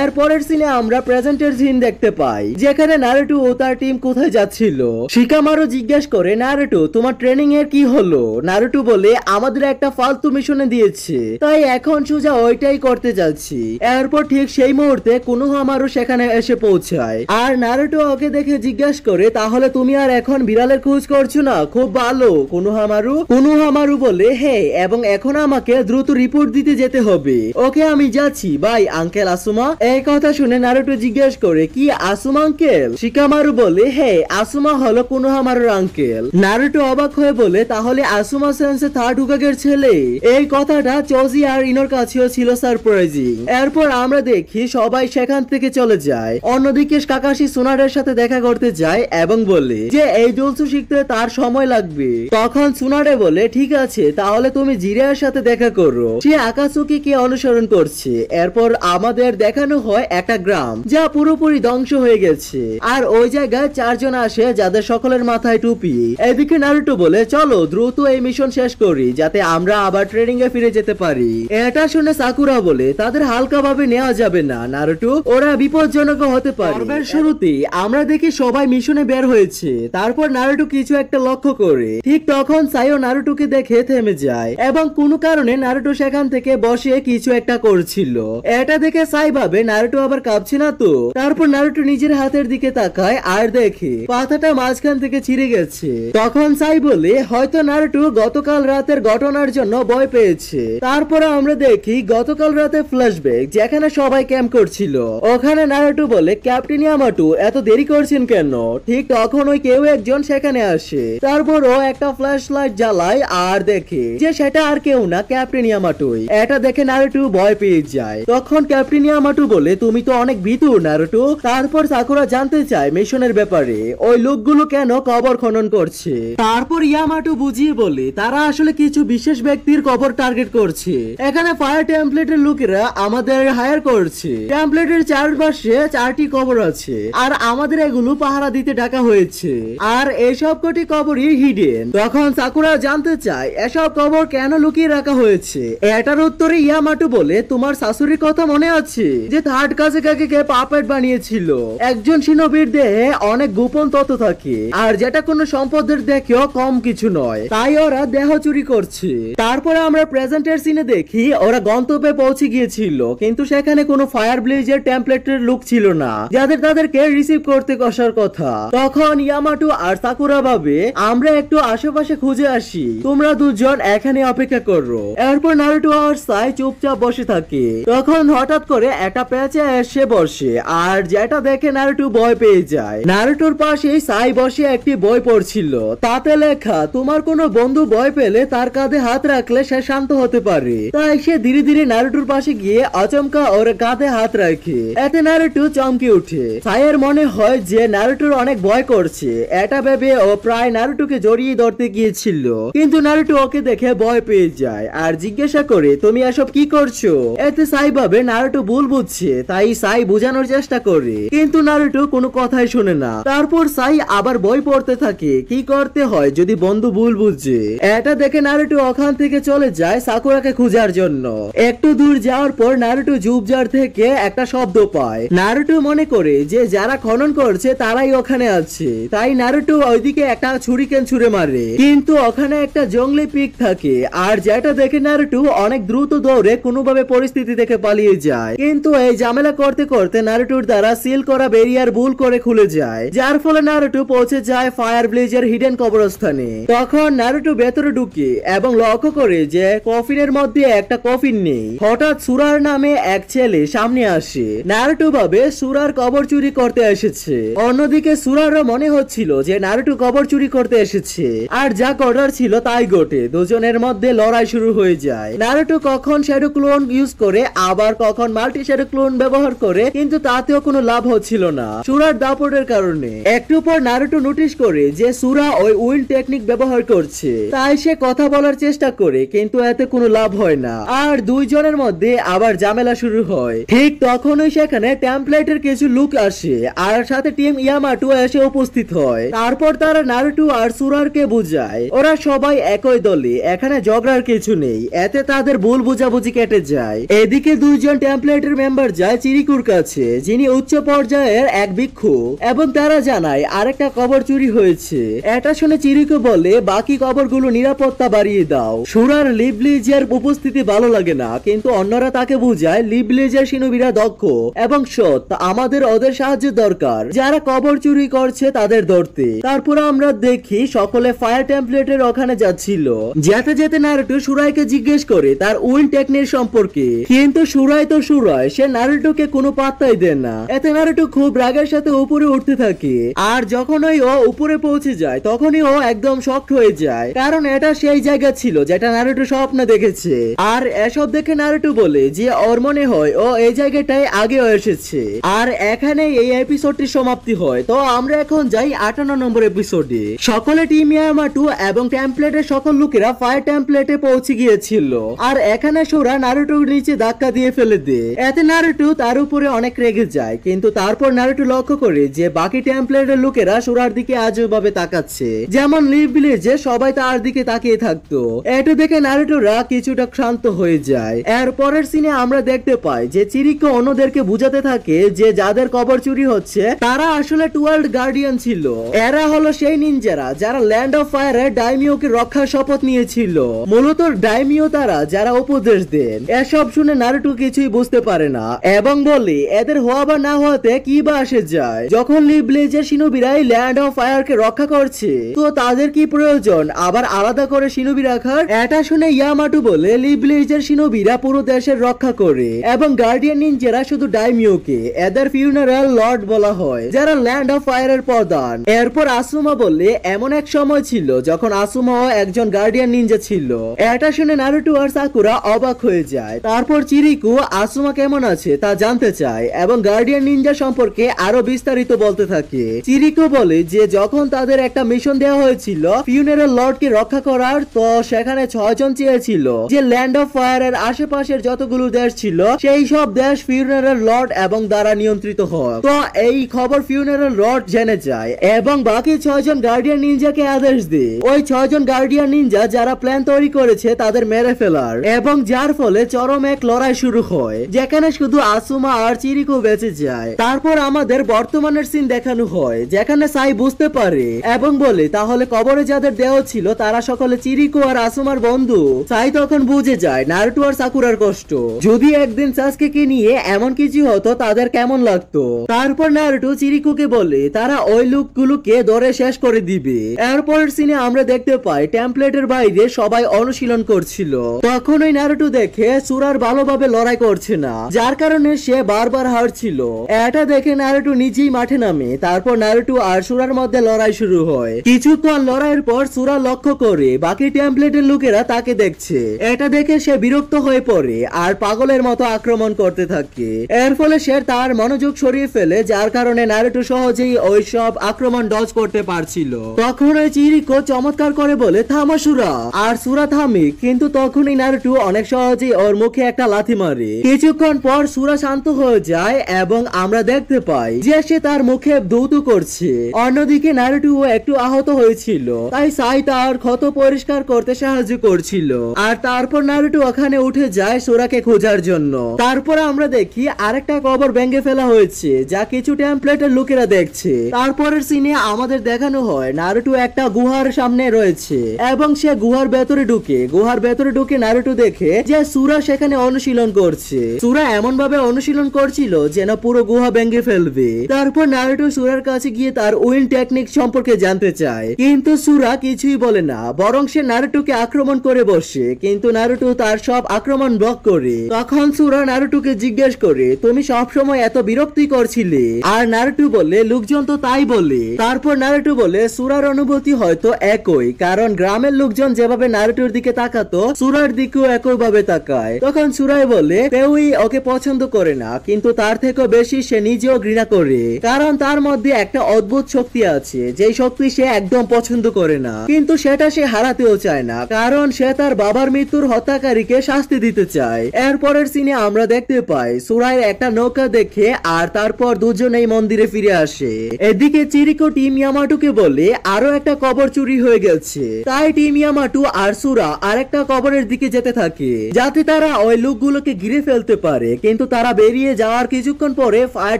এর পরের সিনে আমরা প্রেজেন্টের সিন দেখতে পাই যেখানে নারুটো ও তার টিম কোথায় যাচ্ছিল। শিকামারু জিজ্ঞেস করে নারুটো তোমার ট্রেনিং এর কি হলো। নারুটো বলে আমাদের একটা ফালতু মিশনে দিয়েছে তাই এখন সোজা ওইটাই করতে যাচ্ছি। এরপর ঠিক সেই মুহূর্তে কোনোহামারু সেখানে এসে পৌঁছায় আর নারুটো ওকে দেখে জিজ্ঞেস করে তাহলে তুমি আর এখন বিড়ালের খোঁজ করছো না, খুব ভালো কোনোহামারু। কোনোহামারু বলে হ্যাঁ এবং এখন আমাকে দ্রুত রিপোর্ট দিতে যেতে হবে। ওকে আমি যাচ্ছি বাই আঙ্কেল আসুমা। এই কথা শুনে নারুটো জিজ্ঞেস করে কি আসুমা আঙ্কেল। শিকামারু বলে হ্যাঁ আসুমা হলো কোনোহামারুর আঙ্কেল। নারুটো অবাক হয়ে বলে তাহলে আসুমা সেন্সে থার্ড হুকাগের ছেলে। এই কথাটা চজি আর ইনোর কাছেও ছিল সারপ্রাইজিং। এরপর আমরা দেখি সবাই সেখান থেকে চলে যায়। অন্যদিকে কাকাশি সুনাডের সাথে দেখা করতে যায় এবং বলে যে এই জুলসু শিখতে তার সময় লাগবে। তখন সুনাডে বলে ঠিক আছে তাহলে তুমি জিরিয়ার সাথে দেখা করো, সে আকাশুকি কে অনুসরণ করছে। এরপর আমাদের দেখানো হয় একটা গ্রাম যা পুরোপুরি ধ্বংস হয়ে গেছে আর ওই জায়গায় চারজন আসে যাদের সকলের মাথায় টুপি। এদিকে নারুটো বলে চলো দ্রুত এই মিশন শেষ করি যাতে আমরা আবার ট্রেনিং এ ফিরে যেতে পারি। এটা শুনে সাকুরা বলে তাদের হালকা ভাবে নেওয়া যাবে না নারুটো, ওরা বিপজ্জনক হতে পারে। পর্বের শুরুতে আমরা দেখি সবাই মিশনে বের হয়েছে। তারপর নারুটো কিছু একটা লক্ষ্য করে ঠিক তখন সাইও নারুটোকে দেখে থেমে যায় এবং কোনো কারণে নারুটো সেখান থেকে বসে কিছু একটা করছিল। এটা দেখে সাই ভাবে নারুটো আবার কাঁপছে না তো। তারপর নারুটো নিজের হাতের দিকে তাকায় আর দেখে পাতাটা মাঝখান থেকে ছিঁড়ে গেছে। তখন সাই বলে হয়তো নারুটো গতকাল রাতের ঘটনার জন্য ভয় পেয়েছে। তারপরে আমরা দেখি গতকাল রাতে ফ্ল্যাশব্যাক যেখানে সবাই ক্যাম্প করছিল। ওখানে নারুটো বলে ক্যাপ্টেন ইয়ামাটো এত দেরি করছেন কেন? ঠিক তখন ওই কেউ একজন সেখানে আসে। তারপর ও একটা ফ্ল্যাশ লাইট জ্বালায় আর দেখে যে সেটা আর কেউ না, ক্যাপ্টেন ইয়ামাটোই। এটা দেখে নারুটো ভয় পেয়ে যায়। তখন ক্যাপ্টেন ইয়ামাটো বলে তুমি তো অনেক ভীতু নারুটো। তারপর সাকুরা জানতে চায় মিশনের ব্যাপারে, ওই লোকগুলো কেন কবর খনন করছে। তারপর ইয়ামাটো বুঝিয়ে বলে তারা আসলে কিছু বিশেষ ব্যক্তির কবর টার্গেট করছে। এখানে ফায়ার টেমপ্লেটের লোকেরা আমাদের হায়ার করছে। টেমপ্লেটের চারপাশে 4টি কবর আছে আর আমাদের এগুলো পাহারা দিতে ডাকা হয়েছে। আর এসব কটি কবরই হিডেন। তখন সাকুরা জানতে চায় এসব কবর কেন লুকিয়ে রাখা হয়েছে। এটার উত্তরে ইয়ামাটো বলে তোমার শাশুড়ির কথা মনে আছে যে থার্ড কাজেকাকে পাপেট বানিয়েছিল? একজন শিনোবির দেহে অনেক গোপন তত্ত্ব থাকে আর যেটা কোনো সম্পদের দেখেও কম কিছু নয়, তাই ওরা দেহ চুরি করছে। তারপরে আমরা প্রেজেন্টের সিনে দেখি ওরা গন্তব্যে পৌঁছে গিয়েছিল, কিন্তু সেখানে কোনো ফায়ার ব্লেজের টেমপ্লেটের লুক ছিল না যাদের তাদেরকে রিসিভ করতে কষার কথা। তখন ইয়ামাটো আর সাকুরা ভাবে আমরা একটু আশেপাশে খুঁজে আসি, তোমরা দুজন এখানে অপেক্ষা করো। এরপর নারুটো আর সাই চুপচাপ বসে থাকে। তখন হঠাৎ করে একটা পেঁচা এসে বসে আর যেটা দেখে নারুটো ভয় পেয়ে যায়। নারুটোর পাশে সাই বসে একটি বই পড়ছিল, তাতে লেখা তোমার কোনো বন্ধু ভয় পেলে তার কাঁধে হাত রাখলে সে শান্ত হতে পারে। তাই সে ধীরে ধীরে নারুটোর পাশে গিয়ে আচমকা ওর কাঁধে হাত রাখে। এতে নারুটো চমকে উঠে। সাইয়ের মনে হয় যে নারুটোর অনেক ভয় করছে। এটা ভেবে ও প্রায় নারুটোকে জড়িয়ে ধরতে গিয়েছিল, কিন্তু নারুটো ওকে দেখে ভয় পেয়ে যায় আর জিজ্ঞাসা করে তুমি এসব কি করছো। এতে সাই ভাবে নারুটো ভুল বুঝছে, তাই সাই বোঝানোর চেষ্টা করে, কিন্তু নারুটো কোনো কথাই শুনে না। তারপর সাই আবার বই পড়তে থাকে কি করতে হয় যদি বন্ধু ভুল বুঝে। এটা দেখে নারুটো ওখান থেকে চলে যায় সাকুরাকে খোঁজার জন্য। একটু দূর যাওয়ার পর নারুটো ঝোপঝাড় থেকে একটা শব্দ পায়। নারুটো মনে করে যে যারা খনন করছে তারাই ওখানে আছে, তাই নারুটো ওইদিকে একটা ছুরিকেন ছুঁড়ে মারে, কিন্তু ওখানে একটা জঙ্গলি পিক থাকে আর যেটা দেখে নারুটো অনেক দ্রুত দৌড়ে কোনোভাবে পরিস্থিতি থেকে পালিয়ে যায়। কিন্তু এই ঝামেলা করতে করতে নারুটোর দ্বারা সিল করা ব্যারিয়ার ভুল করে খুলে যায়, যার ফলে নারুটো পৌঁছে যায় ফায়ার ব্লেজের হিডেন কবরস্থানে। তখন নারুটো ভেতরে ঢুকে এবং লক্ষ্য করে যে কফিনের মধ্যে একটা কফিন নেই। হঠাৎ সুরার নামে এক ছেলে সামনে আসে। নারুটো ভাবে সুরার কবর চুরি করতে এসেছে। অন্যদিকে সুরারও মনে হচ্ছিল যে নারুটো কবর চুরি করতে এসেছে, আর যা করার ছিল তাই ঘটে। দুজনের মধ্যে লড়াই শুরু হয়ে যায়। নারুটো কখন শ্যাডো ক্লোন ইউজ করে আবার কখন মাল্টি শ্যাডো ক্লোন ব্যবহার করে, কিন্তু তাতেও কোনো লাভ হচ্ছিল না সুরার দাপটের কারণে। একটু পর নারুটো নোটিশ করে যে সুরা ওই উইন্ড টেকনিক ব্যবহার করছে, তাই সে কথা বলার চেষ্টা করে, কিন্তু এতে কোনো লাভ হয় না আর দুইজনের মধ্যে আবার ঝামেলা শুরু হয়। ঠিক তখনই সেখানে টেমপ্লেটের কিছু লুক আসে আর সাথে টিম ইয়ামাটো এসে উপস্থিত হয়। তারপর তারা নারুটো আর সুরারকে বুঝায় ওরা সবাই একই দলে, এখানে ঝগড়ার কিছু নেই। এতে তাদের ভুল বুঝাবুঝি কেটে যায়। এদিকে দুইজন টেমপ্লেটের মেম্বার যায় চিরিকুর কাছে, যিনি উচ্চ পর্যায়ের এক ভিক্ষু, এবং তারা জানায় আরেকটা কবর চুরি হয়েছে। এটা শুনে চিরিকু বলে বাকি কবরগুলো নিরাপত্তা বাড়িয়ে দাও। সুরার লিবলিজের উপস্থিতি ভালো লাগে না, কিন্তু অন্যরা তাকে বুঝায় লিবলিজের শিনোবিরা দক্ষ এবং সৎ, আমাদের ওদের সাহায্য দরকার যারা কবর চুরি করছে তাদের ধরতে। তারপর আমরা দেখি সকলে ফায়ার টেমপ্লেটের ওখানে যাচ্ছিল। যেতে যেতে নারুটো সুরাইকে জিজ্ঞেস করে তার উইন্ড টেকনিক সম্পর্কে, কিন্তু সুরাই তো সুরাই, সে নারুটোকে কোনো পাত্তাই দেয় না। এতে নারুটো খুব রাগের সাথে উপরে উঠতে থাকে, আর যখনই ও উপরে পৌঁছে যায় তখনই ও একদম শক্ট হয়ে যায়, কারণ এটা সেই জায়গা ছিল যেটা নারুটো স্বপ্নে দেখেছে। আর এসব দেখে নারুটো বলে যে ওর মনে হয় ও এই জায়গাটায় আগেও এসেছে। আর এখানে এই এপিসোডটির সমাপ্তি হয়। তো আমরা এখন যাই 58 নম্বর এপিসোডে। সকলে টিম ইয়ামাটো এবং টেমপ্লেটের সকল লোকেরা ফায়ার টেমপ্লেটে পৌঁছে গিয়েছিল, আর এখানে সোরা নারুটোর নিচে ধাক্কা দিয়ে ফেলে দেয়। এতে নারুটো তার উপরে অনেক রেগে যায়, কিন্তু তারপর নারুটো লক্ষ্য করে যে বাকি টেমপ্লেটের লোকেরা সোরার দিকে আজবভাবে তাকাচ্ছে, যেমন লিভ ভিলেজে সবাই তার দিকে তাকিয়ে থাকতো। এটা দেখে নারুটোরা কিছুটা শান্ত হয়ে যায়। এর পরের সিনে আমরা দেখতে পাই যে চিরিকো অন্যদেরকে বুঝাতে থাকে যে যাদের কবর চুরি হচ্ছে তারা আসলে 12 গার্ডিয়ান ছিল। এরা হলো সেই নিনজারা যারা ল্যান্ড অফ ফায়ারে ডাইমিওকে রক্ষার শপথ নিয়েছিল। মূলত ডাইমিও তারা যারা উপদেশ দেন। এসব শুনে নারুটো কিছুই বুঝতে পারে না এবং বলে এদের হওয়া বা না হওয়াতে কি বা আসে যায়। যখন লি ব্লেজের শিনোবিরা ল্যান্ড অফ ফায়ার কে রক্ষা করছে তো তাদের কি প্রয়োজন আবার আলাদা করে শিনোবি রাখার? এটা শুনে ইয়ামাটু বলে লি ব্লেজের শিনোবিরা পুরো দেশের রক্ষা করে এবং গার্ডিয়ান নিনজারা শুধু ডাইমিওকে এদের ফিউনারাল লর্ড বলা হয় যারা ল্যান্ড অফ ফায়ার এর প্রধান। এরপর আসুমা বলে এমন এক সময় ছিল যখন আসুমাও একজন গার্ডিয়ান নিনজা ছিল। এটা শুনে নারুটো আর সাকুরা অবাক হয়ে যায়। তারপর চিরিকু আসুমা কেমন আছে তা জানতে চায় এবং গার্ডিয়ান নিনজা সম্পর্কে আরো বিস্তারিত বলতে থাকে। চিরিকু বলে যে যখন তাদের একটা মিশন দেওয়া হয়েছিল ফিউনারাল লর্ড কে রক্ষা করার, তো সেখানে 6 জন চেয়েছিল যে ল্যান্ড অফ ফায়ার এর আশেপাশের যতগুলো দেশ ছিল সেই সব দেশ ফিউনারাল লর্ড এবং দ্বারা নিয়ন্ত্রিত হয়। তো এই খবর ফিউনারাল লর্ড জেনে যায় এবং বাকি 6 জন গার্ডিয়ান নিনজাকে আদেশ দেয় ওই 6 জন গার্ডিয়ান নিনজা যারা প্ল্যান তৈরি করেছে তাদের মেরে ফেলার, এবং যার ফলে চরম এক লড়াই শুরু হয় যেখানে শুধু আসুমা আর চিরিকু বেঁচে যায়। তারপর আমাদের বর্তমানের সিন দেখানো হয় যেখানে সাই বুঝতে পারে এবং বলে তাহলে কবরে যাদের দেওয়া ছিল তারা সকলে চিরিকু আর আসুমার বন্ধু। সাই তখন বুঝে যায় নারুটো আর সাকুরার কষ্ট। যদি একদিন সাসুকে নিয়ে এমন কিছু হতো তাদের কেমন লাগতো। তারপর নারুটো চিরিকুকে বলে তারা ওই লোকগুলোকে ধরে শেষ করে দিবে। এরপরের সিনে আমরা দেখতে পাই টেমপ্লেটের বাইরে সবাই অনুশীলন করছিল। তখন ওই নারুটো দেখে সুরার ভালোভাবে লড়াই করছে না, যার কারণে সে বারবার হারছিল। এটা দেখে নারুটো নিজেই মাঠে নামে। তারপর নারুটো আর সুরার মধ্যে লড়াই শুরু হয়। কিছুক্ষণ লড়াইয়ের পর সুরা লক্ষ্য করে বাকি টেমপ্লেটের লোকেরা তাকে দেখছে। এটা দেখে সে বিরক্ত হয়ে পড়ে আর পাগলের মতো আক্রমণ করতে থাকে। এর ফলে সে তার মনোযোগ সরিয়ে ফেলে, যার কারণে নারুটো সহজেই ওই সব আক্রমণ ডজ করতে পারছিল। তখন ওই চিরিকো চমৎকার করে বলে থামো সুরা, আর সুরা থামে। কিন্তু তখনই নারুটো অনেক সহজেই ওর মুখে একটা লাথি মারে। কিছুক্ষণ পর সুরা শান্ত হয়ে যায় এবং আমরা দেখতে পাই যে সে তার মুখে ধৌত করছে। অন্যদিকে নারুটো একটু আহত হয়েছিল, তাই সাই তার ক্ষত পরিষ্কার করতে সাহায্য করছিল। আর তারপর নারুটো ওখানে উঠে যায় সুরাকে খোঁজার জন্য। তারপর আমরা দেখি আরেকটা কবর ভেঙে ফেলা হয়েছে যা কিছু টেমপ্লেটের লোকেরা দেখছে। তারপরের সিনে আমাদের দেখানো হয় নারুটো একটা গুহার সামনে রয়েছে এবং সে গুহার ভেতরে ঢুকে নারুটো দেখে যে সুরা সেখানে অনুশীলন করছে। সুরা এমন ভাবে অনুশীলন করছিল যেন পুরো গুহা ভেঙে ফেলবে। তারপর নারুটো সুরার কাছে গিয়ে তার উইন টেকনিক সম্পর্কে জানতে চায়, কিন্তু সুরা কিছুই বলে না, বরং সে নারুটোকে আক্রমণ করে বসে। কিন্তু নারুটো তার সব আক্রমণ ব্লক করে। তখন সুরা নারুটোকে জিজ্ঞেস করে তুমি সবসময় এত বিরক্তি করছিলে? আর নারুটো বলে লোকজন তো তাই বলে। তারপর নারুটো বলে সুরার অনুভূতি হয়তো একই, কারণ গ্রামের লোকজন যেভাবে নারুটোর দিকে তাকাতো সুরার দিকেও একই ভাবে তাকায়। তখন সুরাই বলে কেউই ওকে পছন্দ করে না, কিন্তু তার থেকেও বেশি সে নিজেও ঘৃণা করে, কারণ তার মধ্যে একটা অদ্ভুত শক্তি আছে যেই শক্তি সে একদম পছন্দ করে না, কিন্তু সেটা সে হারাতেও চায় না, কারণ সে তার বাবার মৃত্যুর হত্যাকারীকে শাস্তি দিতে চায়। এরপরের সিনে আমরা দেখতে পাই সুরাইয়ের একটা নৌকা দেখে আর তারপর দুজনেই মন্দিরে ফিরে আসে। এদিকে চিরিকো টিম ইয়ামাটুকে বলে আরো একটা কবর চুরি হয়ে গেছে, তাই টিম ইয়ামাটু আর সুরা আরেকটা কবরের দিকে যেতে থাকে যাতে তারা ওই লোকগুলোকে ঘিরে ফেলতে পারে। কিন্তু তারা বেরিয়ে যাওয়ার কিছুক্ষণ পরে ফায়ার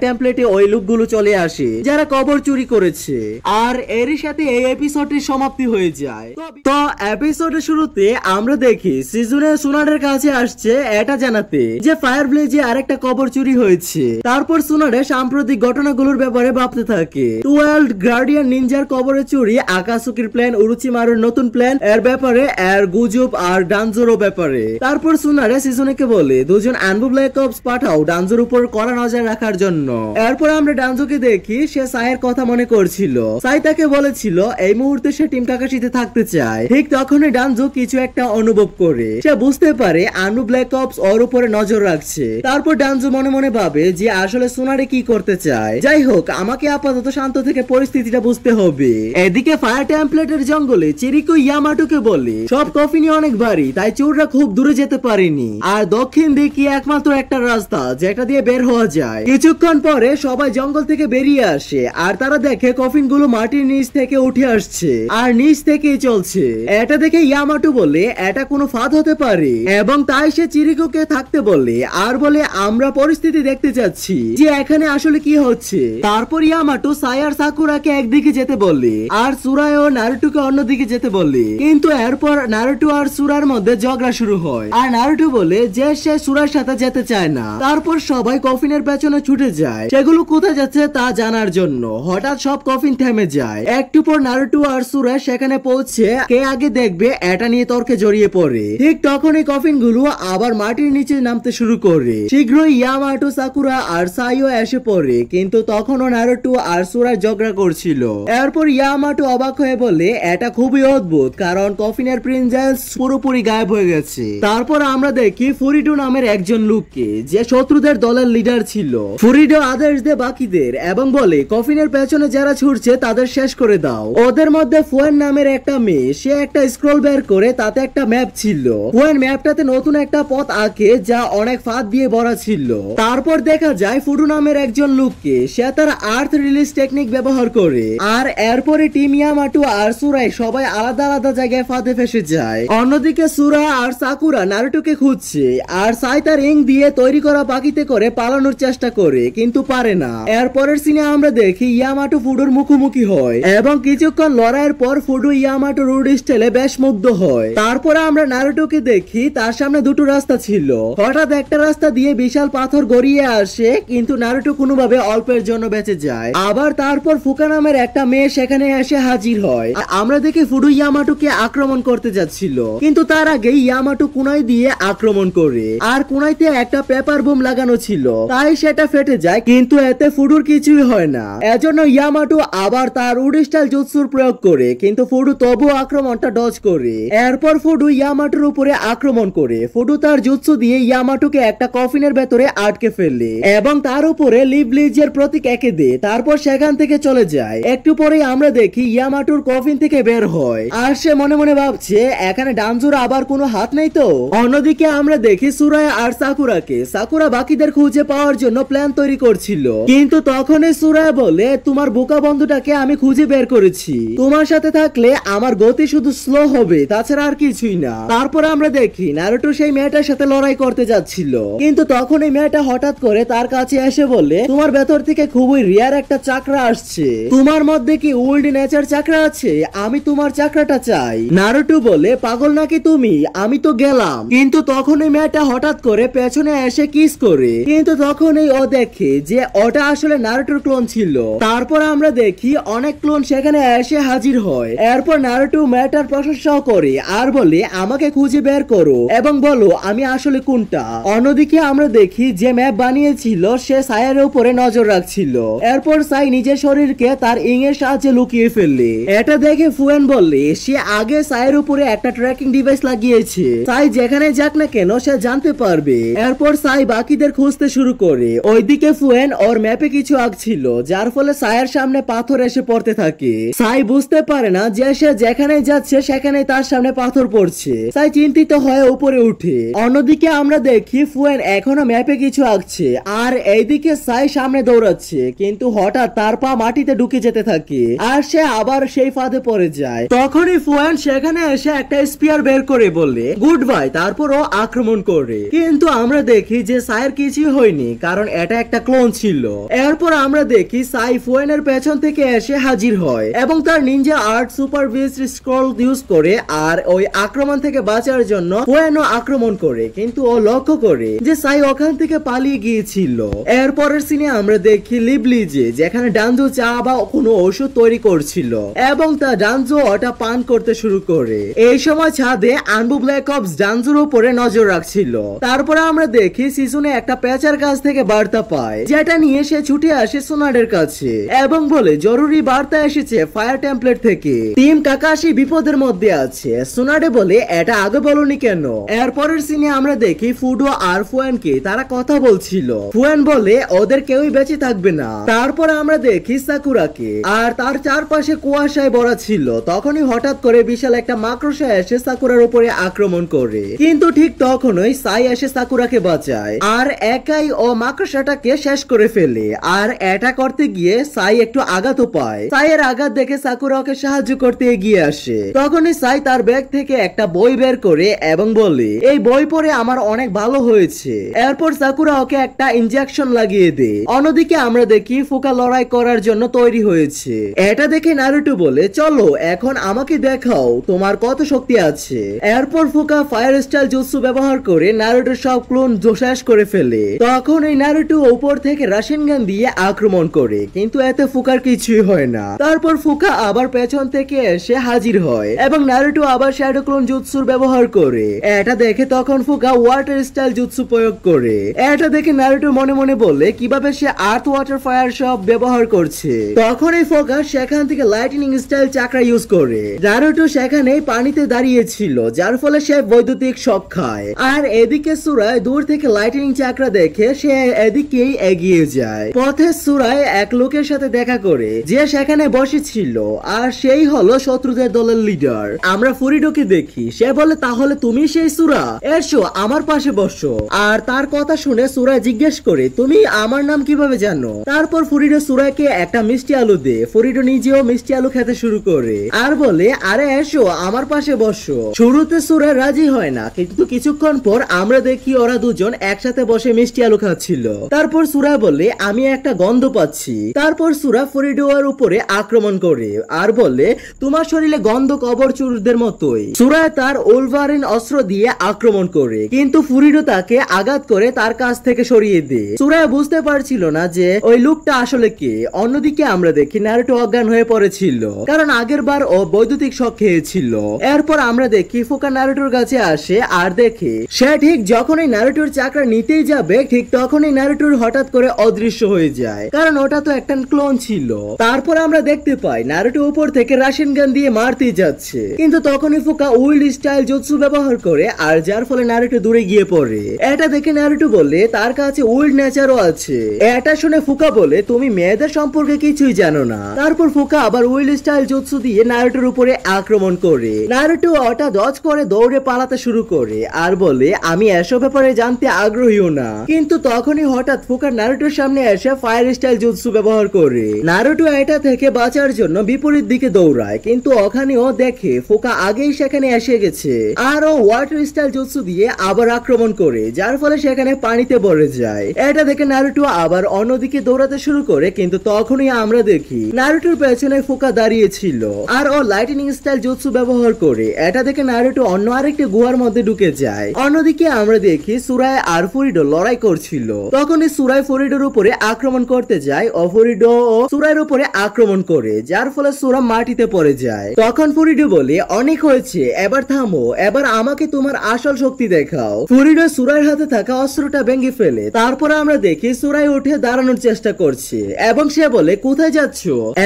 টেমপ্লেটে ওই লোকগুলো চলে আসে যারা কবর চুরি করেছে। আর এরই সাথে এই এপিসোডটির সমাপ্তি হয়ে যায়। তো এপিসোডের শুরুতে আমরা দেখি সিজুনে সুনাডের কাছে আসছে এটা জানাতে যে ফায়ার ব্লেজে আরেকটা কবর চুরি হয়েছে। তারপর সুনাডে সাম্প্রতিক ঘটনাগুলোর ব্যাপারে ভাবতে থাকে। 12 গার্ডিয়ান নিনজার কবরে চুরি, আকাসুকির প্ল্যান, উরুচিমারুর নতুন প্ল্যান এর ব্যাপারে, এর গুজব আর ডানজোরও ব্যাপারে। তারপর সুনাডে সিজুনেকে বলে দুজন আনবু ব্ল্যাক অপস পাঠাও ডানজোর উপর কড়া নজর রাখার জন্য। এরপর আমরা ডানজোকে দেখি সে সাইয়ের কথা মনে করছিল। সাই তাকে বলেছিল এই মুহূর্তে সে টিম কাকাশিতে থাকতে চায়। ঠিক তখনই ডানজো কিছু একটা অনুভব করে। সে বুঝতে পারে আনবু ব্ল্যাক অপস ওর উপরে নজর রাখছে। তারপর ডানজো মনে মনে ভাবে যে আসলে সুনাডে কি করতে চায়। যাই হোক, আমাকে আপাতত শান্ত থেকে পরিস্থিতিটা বুঝতে হবে। এদিকে ফায়ার টেমপ্লেটের জঙ্গলে চিরিকো ইয়ামাটুকে বলে সব কফিনি অনেক ভারী, তাই চোররা খুব দূরে যেতে পারেনি। আর দক্ষিণ দিকে একমাত্র একটা রাস্তা যেটা দিয়ে বের হওয়া যায়। কিছুক্ষণ পরে সবাই জঙ্গল থেকে বেরিয়ে আসে আর তারা দেখে কফিন গুলো মাটির নিচ থেকে উঠে আসছে আর নিচ থেকেই চলছে। এটা দেখে ইয়ামাটু বলে এটা কোনো ফাঁদ হতে পারে এবং তাই সে চিরিকোকে থাকতে বলে আর বলে আমরা পরিস্থিতি দেখতে চাচ্ছি যে এখানে আসলে কি হচ্ছে। তারপর ইয়ামাটু সাই আর সাকুরাকে একদিকে যেতে বলে আর সুরাই ও নারুটোকে অন্যদিকে যেতে বলে। কিন্তু এরপর নারুটো আর সুরার মধ্যে ঝগড়া শুরু হয় আর নারুটো বলে যে সে সুরার সাথে যেতে চায় না। তারপর সবাই কফিনের পেছনে ছুটে যায় সেগুলো কোথায় যাচ্ছে তা জানার জন্য। হঠাৎ সব কফিন থেমে যায়। একটু পর নারুটো আর সুরা সেখানে পৌঁছে কে আগে দেখবে এটা নিয়ে তর্কে জড়িয়ে পড়ে। ঠিক তখন এই কফিন গুলো আবার মাটির নিচে নামতে শুরু করে। শীঘ্রই ইয়ামাটো, সাকুরা আর সাইও এসে পড়ে, কিন্তু তখনও নারুটো আর সুরা ঝগড়া করছিল। এরপর ইয়ামাটো অবাক হয়ে বলে এটা খুবই অদ্ভুত, কারণ কফিনের প্রিন্সেস পুরোপুরি গায়েব হয়ে গেছে। তারপর আমরা দেখি ফুরিডো নামের একজন লোককে, যে শত্রুদের দলের লিডার ছিল। ফুরিডো আদেশ দেয় বাকিদের এবং বলে কফিনের পেছনে যারা ছুটছে তাদের শেষ করে দাও। ওদের মধ্যে ফুয়েন নামের একটা মেয়ে, সে একটা স্ক্রল বের করে তাতে একটা ম্যাপ ছিল। ফুয়েন ম্যাপটাতে নতুন একটা পথ আঁকে যা অনেক ফাঁদ দিয়ে ভরা ছিল। তারপর দেখা যায় ফুডু নামের একজন লোককে, সে তার আর্থ রিলিজ টেকনিক ব্যবহার করে। আর এরপরে টিম ইয়ামাটো আর সুরাই সবাই আলাদা আলাদা জায়গায় ফাঁদে ফেসে যায়। অন্যদিকে সুরা আর সাকুরা নারুটোকে খুঁজছে আর সাই তার রিং দিয়ে তৈরি করা পাখিতে করে পালানোর চেষ্টা করে, কিন্তু পারে না। এরপরের সিনে আমরা দেখি ইয়ামাটো ফুডুর মুখোমুখি হয় এবং কিছুক্ষণ লড়াইয়ের পর ফুডু ইয়ামাটো রুড স্টাইলে বেশ মুগ্ধ হয়। তারপরে আমরা নারুটোকে দেখি তার সামনে দুটো রাস্তা ছিল। হঠাৎ একটা রাস্তা দিয়ে বিশাল পাথর গড়িয়ে আসে, কিন্তু নারুটো কোনোভাবে অল্পের জন্য বেঁচে যায়। আবার তারপর ফুকা নামের একটা মেয়ে সেখানে এসে হাজির হয়। আমরা দেখি ফুডু ইয়ামাটোকে আক্রমণ করতে যাচ্ছিল, কিন্তু তার আগে ইয়ামাটো কুনাই দিয়ে আক্রমণ করে। আর কুনাইতে একটা পেপার বোম লাগানো ছিল, তাই সেটা ফেটে যায়, কিন্তু এতে ফুডুর কিছুই হয় না। এজন্য ইয়ামাটো আবার তার উড স্টাইল জুৎসুর প্রয়োগ করে, কিন্তু ফুডু তবু আক্রমণটা ডজ করে। এরপর ফুডু ইয়ামাটোর উপরে আক্রমণ করে। ফুডু তার জুৎসু দিয়ে ইয়ামাটোকে একটা কফিনের ভেতরে আটকে ফেলে এবং তার উপরে লিভলিজের প্রতীক এঁকে দেয়। তারপর সেখান থেকে চলে যায়। একটু পরেই আমরা দেখি ইয়ামাটোর কফিন থেকে বের হয় আর সে মনে মনে ভাবছে এখানে ডানজুর আবার কোনো হাত নেই তো। অন্যদিকে আমরা দেখি সুরায় আর সাকুরাকে। সাকুরা বাকিদের খুঁজে পাওয়ার জন্য প্ল্যান তৈরি করছিল, কিন্তু তখনই সুরায় বলে তোমার বোকা বন্ধুটাকে আমি খুঁজে বের করেছি, তোমার সাথে থাকলে আমার গতি শুধু স্লো হবে, তাছাড়া আর কিছুই না। তারপর আমরা দেখি নারুটো সেই মেয়েটার সাথে লড়াই করতে যাচ্ছিল, কিন্তু তখন এই মেয়েটা হঠাৎ করে তার কাছে এসে বলে তোমার ভেতর থেকে খুবই রিয়ার একটা চাকরা আসছে, তোমার মধ্যে কি ওল্ড নেচার চাকরা আছে? আমি তোমার চাকরাটা চাই। নারুটো বলে পাগল নাকি তুমি, আমি তো গেলাম। কিন্তু তখন এই মেয়েটা হঠাৎ করে পেছনে এসে কিস করে, কিন্তু তখনই ও দেখে যে ওটা আসলে নারুটোর ক্লোন ছিল। তারপর আমরা দেখি অনেক ক্লোন সেখানে এসে হাজির হয়। এরপর নারুটো মেয়েটার প্রশংসা করে আর বলে আমাকে খুঁজে বের করো এবং বলো আমি আসলে কোনটা। অন্যদিকে আমরা দেখি যে ম্যাপ বানিয়েছিল সে সাইয়ের উপরে নজর রাখছিল। এরপর সাই নিজের শরীরকে তার ইং এর সাহায্যে লুকিয়ে ফেললে। এটা দেখে ফুয়েন বললে সে আগে সাইয়ের উপরে একটা ট্র্যাকিং ডিভাইস লাগিয়েছে, সাই যেখানে যাক না কেন সে জানতে পারবে। এরপর সাই বাকিদের খুঁজতে শুরু করে। ওইদিকে ফুয়েন ওর ম্যাপে কিছু আঁকছিল, যার ফলে সাইয়ের সামনে পাথর এসে পড়তে থাকে। সাই বুঝতে পারে না যে সে যেখানে যাচ্ছে সেখানে তার সামনে পাথর পড়ছে। সাই চিন্তিত হয়ে উপরে উঠে। অন্যদিকে আমরা দেখি ফুয়েন এখনো ম্যাপে কিছু আঁকছে আর এইদিকে সাই সামনে দৌড়াচ্ছে, কিন্তু হঠাৎ তার পা মাটিতে ঢুকে যেতে থাকে আর সে আবার সেই ফাঁদে পড়ে যায়। তখনই ফুয়েন সেখানে এসে একটা স্পিয়ার বের করে বলে গুড বাই, তারপর ও আক্রমণ করে। কিন্তু আমরা দেখি যে সাইয়ের কিছুই হয়নি, কারণ এটা একটা ক্লোন ছিল। এরপর আমরা দেখি সাই ফুয়েনের পেছন থেকে এসে হাজির হয় এবং তার Ninja art super beast scroll use করে আর ওই আক্রমণ থেকে বাঁচার জন্য ফুয়েনও আক্রমণ করে, কিন্তু ও লক্ষ্য করে যে সাই ওখান থেকে পালিয়ে গিয়েছিল। এরপরের সিনে আমরা দেখি লিবলিজে যেখানে ডানজো চা বা কোনো ওষুধ তৈরি করছিল এবং তা ডানজো ওটা পান করতে শুরু করে। এই সময় ছাদে আনবু ব্ল্যাক অপস ডানজোর উপরে নজর রাখছিল। তারপরে আমরা দেখি সিজনে একটা পেঁচার কাছ থেকে বার্তা পায়, যেটা নিয়ে সে ছুটে আসে সোনাডের কাছে এবং বলে জরুরি বার্তা এসেছে ফায়ার টেমপ্লেট থেকে, টিম কাকাশি বিপদের মধ্যে আছে। সোনাডে বলে এটা আগে বলনি কেন? এরপরের সিনে আমরা দেখি ফুডো আর ফুয়েনকে, তারা কথা বলছিল। ফুয়েন বলে ওদের কেউই বেঁচে থাকবে না। তারপর আমরা দেখি সাকুরাকে আর তার চারপাশে কুয়াশায় ভরা ছিল। তখনই হঠাৎ করে বিশাল একটা মাকড়সা এসে সাকুরার উপরে আক্রমণ করে, কিন্তু ঠিক তখনই সাই এসে সাকুরাকে বাঁচায় আর একাই ও মাকড়সাটাকে শেষ করে ফেলে। আর এটা করতে গিয়ে সাই একটু আঘাতও পায়। সাইয়ের আঘাত দেখে সাকুরা ওকে সাহায্য করতে এগিয়ে আসে। তখনই সাই তার ব্যাগ থেকে একটা বই বের করে এবং বলে এই বই পড়ে আমার অনেক ভালো হয়েছে। এরপর সাকুরা ওকে একটা ইনজেকশন লাগিয়ে দেয়। অন্যদিকে আমরা দেখি ফুকা লড়াই করার জন্য তৈরি হয়েছে। এটা দেখে নারুটো বলে চলো এখন আমাকে দেখাও তোমার কত শক্তি আছে। এরপর ফুকা ফায়ার স্টাইল জুৎসু ব্যবহার করে নারুটোর সব ক্লোন শেষ করে ফেলে। তখন এই নারুটো উপর থেকে রাশিয়ান দিয়ে আক্রমণ করে, কিন্তু এতে ফুকার কিছুই হয় না। তারপর ফুকা আবার পেছন থেকে এসে হাজির হয় এবং নারুটো আবার শ্যাডো ক্লোন জুৎসুর ব্যবহার করে। এটা দেখে তখন ফুকা ওয়াটার স্টাইল জুৎসু প্রয়োগ করে। এটা দেখে নারুটো মনে মনে বলে কিভাবে সে আর্থ ওয়াটার ফায়ার সব ব্যবহার করছে। তখন এই ফুকা সেখান থেকে লাইটনিং স্টাইল চাকরা ইউজ করে। নারুটো সেখানে পানিতে দাঁড়িয়েছিল, যার ফলে সে বৈদ্যুতিক শক খায়। আর এদিকে সুরায় দূর থেকে লাইটনিং চাকরা দেখে সে এদিকেই এগিয়ে যায়। পথে সুরায় এক লোকের সাথে দেখা করে যে সেখানে বসেছিল, আর সেই হলো শত্রুদের দলের লিডার। আমরা ফুরিডোকে দেখি, সে বলে তাহলে তুমি সেই সুরা, এসো আমার পাশে বসো। আর তার কথা শুনে সুরা জিজ্ঞেস করে তুমি আমার নাম কিভাবে জানো। তারপর ফুরিডো সুরাকে একটা মিষ্টি আলু দেয়। ফুরিডো নিজেও মিষ্টি আলু খেতে শুরু করে আর বলে আরে এসো আমার পাশে বসো। শুরুতে সুরা রাজি হয় না, কিন্তু কিছুক্ষণ পর আমরা দেখি ওরা দুজন একসাথে বসে মিষ্টি আলু খাচ্ছিল। তারপর সুরা বলে আমি একটা গন্ধ পাচ্ছি। তারপর সুরা ফুরিডোর উপরে আক্রমণ করে আর বলে তোমার শরীরে গন্ধ কবর চোরদের মতোই। সুরা তার ওলভারিন অস্ত্র দিয়ে আক্রমণ করে, কিন্তু ফুরিডো তাকে আঘাত করে তার কাছ থেকে সরিয়ে দেয়। সুরা বুঝতে পারছিল না যে ওই লোকটা আসলে কে। অন্যদিকে আমরা দেখি নারুটো অজ্ঞান হয়ে পড়েছিল, কারণ আগের বার ও বৈদ্যুতিক শক খেয়েছিল। এরপর আমরা দেখি ফুকা নারুটোর কাছে আসে আর দেখে সে ঠিক যখনই নারুটোর চাকরা নিতেই যাবে ঠিক তখনই নারুটোর হঠাৎ করে অদৃশ্য হয়ে যায়, কারণ ওটা তো একটা ক্লোন ছিল। তারপর আমরা দেখতে পাই নারুটো উপর থেকে রাশিয়ান গান দিয়ে মারতেই যাচ্ছে, কিন্তু তখনই ফুকা উইল্ড স্টাইল জুৎসু ব্যবহার করে, আর যার ফলে নারুটো দূরে গিয়ে পড়ে। এটা দেখে নারুটো বলে তার কাছে উইল্ড নেচারও আছে। এটা শুনে ফুকা বলে তুমি মেয়েদের সম্পর্কে কিছুই জানো না। তারপর ফুকা আবার উইল্ড স্টাইল জুৎসু দিয়ে নারুটোর উপরে আক্রমণ করে। নারুটো ওটা ডজ করে দৌড়ে পালাতে শুরু করে আর বলে আমি এসব ব্যাপারে জানতে আগ্রহীও না। কিন্তু তখনই হঠাৎ ফুকা নারুটোর সামনে এসে ফায়ার স্টাইল জুৎসু ব্যবহার করে। নারুটো এটা থেকে বাঁচার জন্য বিপরীত দিকে দৌড়ায়, কিন্তু ওখানেও দেখে ফুকা আগেই সেখানে এসে গেছে আর ও ওয়াটার স্টাইল জুৎসু দিয়ে আবার আক্রমণ করে, যার ফলে সেখানে পানিতে পড়ে যায়। এটা দেখে নারুটো আবার অন্যদিকে দৌড়াতে শুরু করে, কিন্তু তখনই আমরা দেখি নারুটোর পেছনে ফুকা দাঁড়িয়েছিল আর ও লাইটনিং স্টাইল জুৎসু ব্যবহার করে। এটা দেখে নারুটো অন্য আরেকটি গুহার মধ্যে ঢুকে যায়। অন্যদিকে আমরা দেখি সুরায় আর ফুরিডো লড়াই করছিল। তখনই সুরায় ফুরিডোর উপরে আক্রমণ করতে যায় ও ফুরিডো ও সুরায়ের উপরে আক্রমণ করে, যার ফলে সুরা মাটিতে পড়ে যায়। তখন ফুরিডো বলে অনেক হয়েছে, এবার থামো, এবার আমাকে তোমার আসল শক্তি দেখাও। ফুরিডো সুরায়ের হাতে থাকা অস্ত্রটা ভেঙে ফেলে। তারপর আমরা দেখি সুরায় উঠে দাঁড়ানোর চেষ্টা করছে এবং সে বলে কোথায় যাচ্ছ।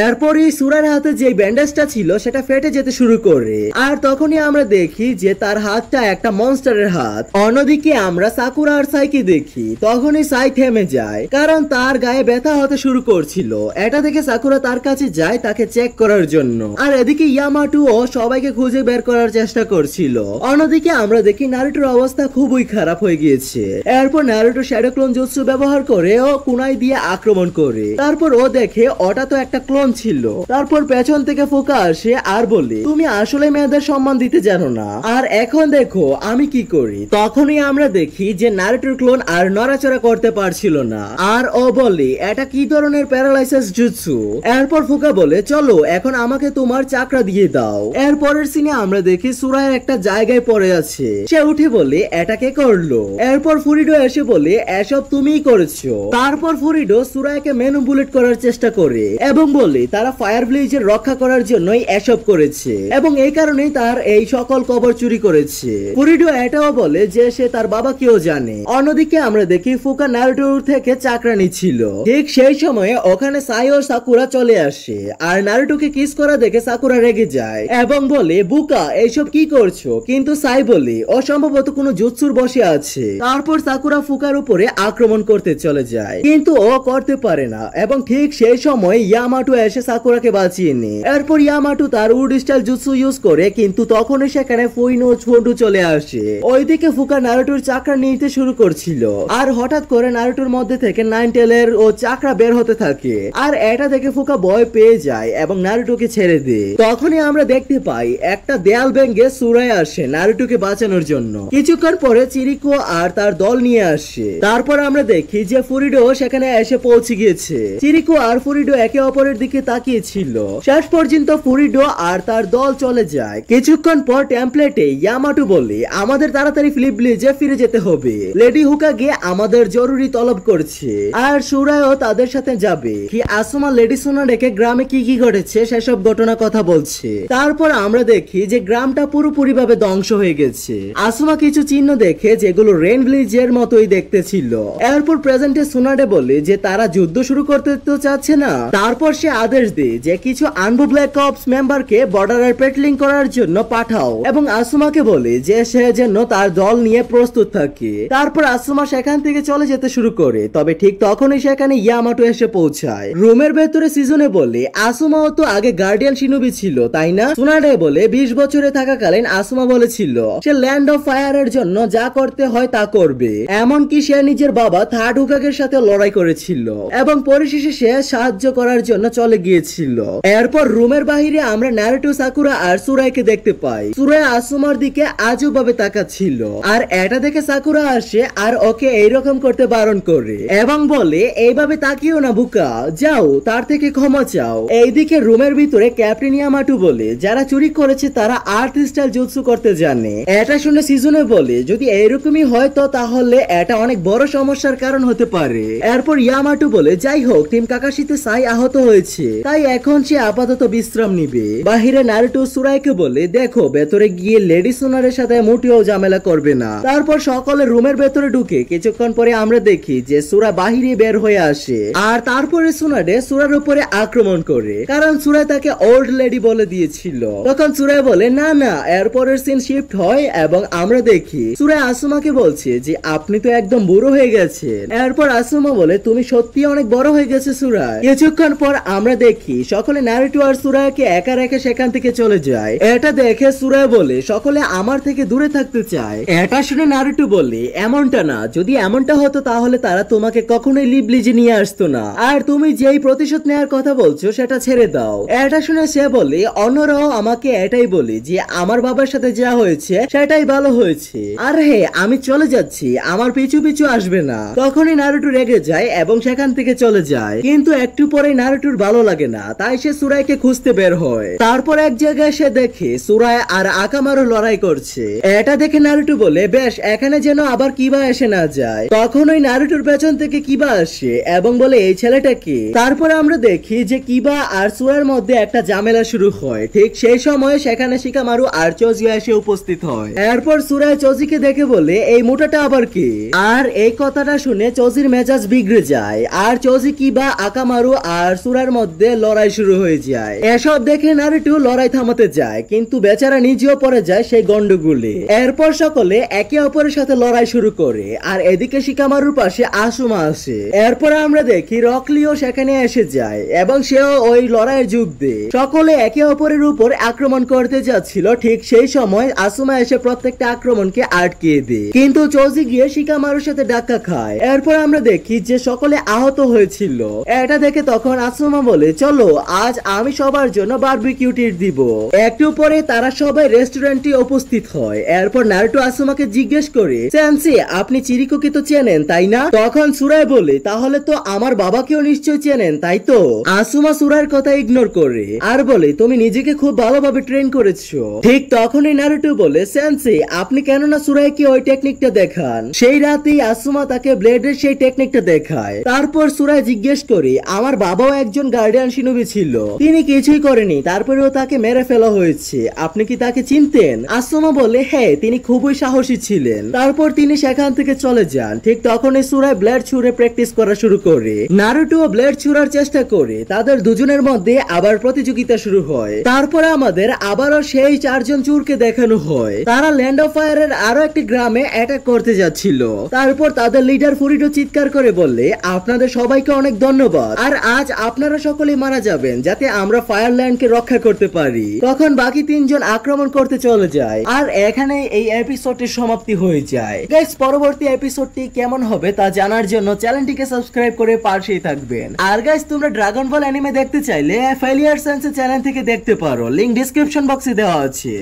এরপরই সুরার হাতে যে ব্যান্ডেজটা ছিল সেটা ফেটে যেতে শুরু করে, আর তখনই আমরা দেখি যে তার হাতটা একটা মনস্টারের হাত। অন্যদিকে আমরা সাকুরা আর সাইকে দেখি, তখনই সাই থেমে যায় কারণ তার গায়ে ব্যথা হতে শুরু করছিল। এটা দেখে সাকুরা তার কাছে যায় তাকে চেক করার জন্য, আর এদিকে ইয়ামাটু ও সবাইকে খুঁজে বের করার চেষ্টা করছিল। অন্যদিকে আমরা দেখি নারুটোর অবস্থা খুবই খারাপ হয়ে গিয়েছে। এরপর নারুটো শ্যাডো ক্লোন জুৎসু ব্যবহার করে ও কুনাই দিয়ে আক্রমণ করে। তারপর ও দেখে ওটা তো একটা ক্লোন ছিল। তারপর পেছন থেকে ফুকা আসে আর বলে তুমি আসলে মেয়েদের সম্মান দিতে জানো না, আর এখন দেখো আমি কি করি। তখনই আমরা দেখি যে নারুটোর ক্লোন আর নড়াচড়া করতে পারছিল না, আর ও বলে এটা কি ধরনের প্যারালাইসিস জুৎসু। এরপর ফুকা বলে চলো এখন আমাকে তোমার চাকরা দিয়ে দাও। এরপরের সিনে আমরা দেখি সুরায় একটা জায়গায় পড়ে আছে। সে উঠে বলে এটা কে করলো। এরপর ফুরিডো এসে বলে এসব তুমিই করেছো। তারপর ফুরিডো সুরায়কে ম্যানিপুলেট করার চেষ্টা করে এবং বলে তারা ফায়ার ব্লেজের রক্ষা করার জন্যই এসব করেছে এবং এই কারণেই তার এই সকল কবর চুরি করেছে। ফুরিডো এটাও বলে যে সে তার বাবাকেও জানে। অন্যদিকে আমরা দেখি ফুকা নারুটোর থেকে চাকরা নিচ্ছিল। ঠিক সেই সময়ে ওখানে সাই ও সাকুরা চলে আসে, আর নারুটোকে কিস করা দেখে সাকুরা রেগে যায় এবং বলে বুকা এইসব কি করছো। কিন্তু সাই বলে ও সম্ভবত কোনো জুৎসুর বসে আছে। তারপর সাকুরা ফুকার উপরে আক্রমণ করতে চলে যায়, কিন্তু ও করতে পারে না এবং ঠিক সেই সময় ইয়ামাটু এসে সাকুরাকে বাঁচিয়ে নেয়। এরপর ইয়ামাটু তার উড স্টাইল জুৎসু ইউজ করে, কিন্তু তখনই সেখানে ফুইনো ছোটু চলে আসে। ওইদিকে ফুকা নারুটোর চাকরা নিতে শুরু করছিল, আর হঠাৎ করে নারুটোর মধ্যে থেকে নাইন টেলের ও চাকরা বের হতে থাকে, আর এটা দেখে ফুকা ভয় পেয়ে যায় এবং নারুটোকে ছেড়ে দেয়। তখনই আমরা দেখতে পাই একটা দেয়াল ভেঙে সুরায় আসে নারুটোকে বাঁচানোর জন্য। কিছুক্ষণ পরে চিরিকো আর তার দল নিয়ে আসে। তারপর আমরা দেখি যে ফুরিডো সেখানে এসে পৌঁছে গিয়েছে। চিরিকো আর ফুরিডো একে অপরের দিকে তাকিয়ে ছিল। শেষ পর্যন্ত ফুরিডো আর তার দল চলে যায়। যায়। কিছুক্ষণ পর টেমপ্লেটে ইয়ামাটো বলে আমাদের তাড়াতাড়ি ফ্লিপ ভিলেজে ফিরে যেতে হবে। লেডি হুকাগে আমাদের জরুরি তলব করছে আর সুরায়ও তাদের সাথে যাবে। কি আসুমা লেডি সোনাডেকে গ্রামে কি কি ঘটেছে সেসব ঘটনা কথা বলছে। তারপর আমরা দেখি যে গ্রামটা পুরোপুরি ভাবে ধ্বংস হয়ে গেছে। আসুমা কিছু চিহ্ন দেখে যেগুলো রেন ভিলেজের মতোই দেখতে ছিল। এরপর প্রেজেন্টে সোনাডে বলে যে তারা যুদ্ধ শুরু করতে তো চাচ্ছে না। তারপর সে আদেশ দেয় যে কিছু আনবু ব্ল্যাক অপস মেম্বারকে বর্ডারের পেট্রোলিং করার জন্য পাঠাও এবং আসুমাকে বলে যে সে যেন তার দল নিয়ে প্রস্তুত থাকে। তারপর আসুমা সেখান থেকে চলে যেতে শুরু করে। তবে ঠিক তখনই সেখানে ইয়ামাটো এসে পৌঁছায়। রুমের ভেতরে সিজনে বলে আসুমাও তো আগে গার্ডিয়ান শিনোবি ছিল তাই না? সোনাডে বলে 20 বছরে থাকাকালীন আসুমা বলেছিল সে ল্যান্ড অফ ফায়ারের জন্য যা করতে হয় তা করবে। এমনকি সে নিজের বাবা থার্ড হুকাগের সাথে লড়াই করেছিল এবং পরিশেষে সে সাহায্য করার জন্য চলে গিয়েছিল। এরপর রুমের বাহিরে আমরা নারুটো, সাকুরা আর সুরাইকে দেখতে পাই। সুরাই আসুমার দিকে আজব ভাবে তাকাচ্ছিল আর এটা দেখে সাকুরা আসে আর ওকে এইরকম করতে বারণ করে এবং বলে এইভাবে তাকিও না বুকা, যাও তার থেকে ক্ষমা চাও। এইদিকে রুমের ভিতরে ক্যাপ্টেন ইয়ামাটো বলে যারা চুরি করেছে তারা আর্থ স্টাইল জুৎসু করতে জানে। এটা শুনে সিজনে বলে যদি এরকমই হয় তো তাহলে এটা অনেক বড় সমস্যার কারণ হতে পারে। এরপর ইয়ামাটো বলে যাই হোক টিম কাকাশিতে সাই আহত হয়েছে তাই এখন সে আপাতত বিশ্রাম নিবে। বাহিরে নারুটো সুরাইকে বলে দেখো ভেতরে গিয়ে লেডি সোনারের সাথে মোটেও ঝামেলা করবে না। তারপর সকলে রুমের ভেতরে ঢুকে কিছুক্ষণ পরে আমরা দেখি যে সুরা বাহিরে বের হয়ে আসে আর তারপরে সোনাডে সুরার উপরে আক্রমণ করে কারণ সুরাই তাকে ওল্ড লেডি বলে দিয়েছিল। তখন সুরাই বলে না না। এরপরের সিন শিফট হয় এবং আমরা দেখি সুরাই আসুমাকে বলছে যে আপনি তো একদম বুড়ো হয়ে গেছেন। এরপর আসুমা বলে তুমি সত্যি অনেক বড় হয়ে গেছে সুরাই। কিছুক্ষণ পর আমরা দেখি সকলে নারুটো আর সুরাইকে একা রেখে সেখান থেকে চলে যায়। এটা দেখে সুরাই বলে সকলে আমার থেকে দূরে থাকতে চায়। এটা শুনে নারুটো বলে এমনটা না, যদি এমনটা হতো তাহলে তারা তোমাকে কখনোই লিভ ভিলেজে নিয়ে আসতো না আর তুমি যেই প্রতিশোধ নেওয়ার কথা বলছো সেটা ছেড়ে দাও। এটা শুনে সে বলে অন্যরাও আমাকে এটাই বলে যে আমার বাবার সাথে যা হয়েছে সেটাই ভালো হয়েছে আর হে আমি চলে যাচ্ছি, আমার পিছু পিছু আসবে না। তখনই নারুটো রেগে যায় এবং সেখান থেকে চলে যায়। কিন্তু একটু পরে নারুটোর ভালো লাগে না তাই সে সুরাইকে খুঁজতে বের হয়। তারপর এক জায়গায় সে দেখে সুরাই আর আকামারু লড়াই করছে। এটা দেখে নারুটো বলে বেশ এখানে যেন আবার কিবা এসে না যায়। তখন ওই নারুটোর পেছন থেকে কিবা আসে এবং বলে এই ছেলেটা কি। তারপর আমরা দেখি যে কিবা আর সুরার মধ্যে একটা ঝামেলা শুরু হয়। ঠিক সেই সময় সেখানে শিকামারু আর চোজি এসে উপস্থিত হয়। এরপর সুরাই চোজিকে দেখে বলে এই মোটাটা আবার কি। আর এই কথাটা শুনে চোজির মেজাজ বিগড়ে যায় আর চোজি কিবা আকামারু আর সুরার মধ্যে লড়াই শুরু হয়ে যায়। এসব দেখে নারুটো লড়াই থামাতে যায় কিন্তু বেচারা নিজেও পড়ে যায় সেই গন্ডগোলে। এরপর সকলে একে অপরের সাথে লড়াই শুরু করে আর এদিকে শিকামারুর পাশে আসুমা আসে। এরপর আমরা দেখি রকলিও সেখানে এসে যায় এবং সেও ওই লড়াইয়ের যোগ দেয়। সকলে একে অপরের উপর আক্রমণ করতে যাচ্ছিল। ঠিক সেই সময় আসুমা এসে প্রত্যেকটা আক্রমণকে আটকিয়ে দেয় কিন্তু চোজি গিয়ে শিকামারুর সাথে ধাক্কা খায়। এরপর আমরা দেখি যে সকলে আহত হয়েছিল। এটা দেখে তখন আসুমা বলে চলো আজ আমি সবার জন্য বারবিকিউ ট্রিট দিব। একটু পরে তারা সবাই রেস্টুরেন্টে উপস্থিত হয়। এরপর নারুটো আসুমাকে জিজ্ঞেস করে সেন্সি আপনি চিরিকোকে তো চেনেন তাই না? তখন সুরাই বলে তাহলে তো আমার বাবাকেও নিশ্চয় চেনেন তাই তো? আসুমা সুরাইয়ের কথা ইগনোর করে আর বলে তুমি নিজেকে খুব ভালোভাবে ট্রেন করেছো। ঠিক তখনই নারুটো বলে সেন্সি আপনি কেন না সুরাইকে ওই টেকনিকটা দেখান। সেই রাতেই আসুমা তাকে ব্লেডের সেই টেকনিকটা দেখায়। তারপর সুরাই জিজ্ঞেস করে আমার বাবাও একজন গার্ডিয়ান শিনোবি ছিল, তিনি কিছুই করেনি তারপরেও তাকে মেরে ফেলা হয়েছে, আপনি কি তাকে চিনতেন? আসুমা বলে হ্যাঁ তিনি খুবই সাহসী ছিলেন। তারপর তিনি সেখান থেকে চলে যান। ঠিক তখনই সুরাই ব্লেড ছুঁড়ে প্র্যাকটিস করা শুরু করে। নারুটো ব্লেড ছুঁড়ার চেষ্টা করে। তাদের দুজনের মধ্যে আবার প্রতিযোগিতা শুরু হয়। তারপরে আমাদের আবারও সেই চারজন চোরকে দেখানো হয়। তারা ল্যান্ড অফ ফায়ারের আরো একটি গ্রামে অ্যাটাক করতে যাচ্ছিল। তারপর তাদের লিডার ফুরিটো চিৎকার করে বললে আপনাদের সবাইকে অনেক ধন্যবাদ আর আজ আপনারা সকলেই মারা যাবেন যাতে আমরা ফায়ারল্যান্ডকে রক্ষা করতে পারি। তখন বাকি তিনজন আক্রমণ করতে চলে যায় আর এখানে এই এপিসোডটির সমাপ্তি হয়ে যায়। গাইস পরবর্তী এপিসোডটি কেমন হবে তা জানার জন্য চ্যানেলটিকে সাবস্ক্রাইব করে পাশেই থাকবেন। আর গাইস তোমরা ড্রাগন বল অ্যানিমে দেখতে চাইলে ফেলিয়ার সেন্স চ্যানেল থেকে দেখতে পারো, লিংক ডেসক্রিপশন বক্সে দেওয়া আছে।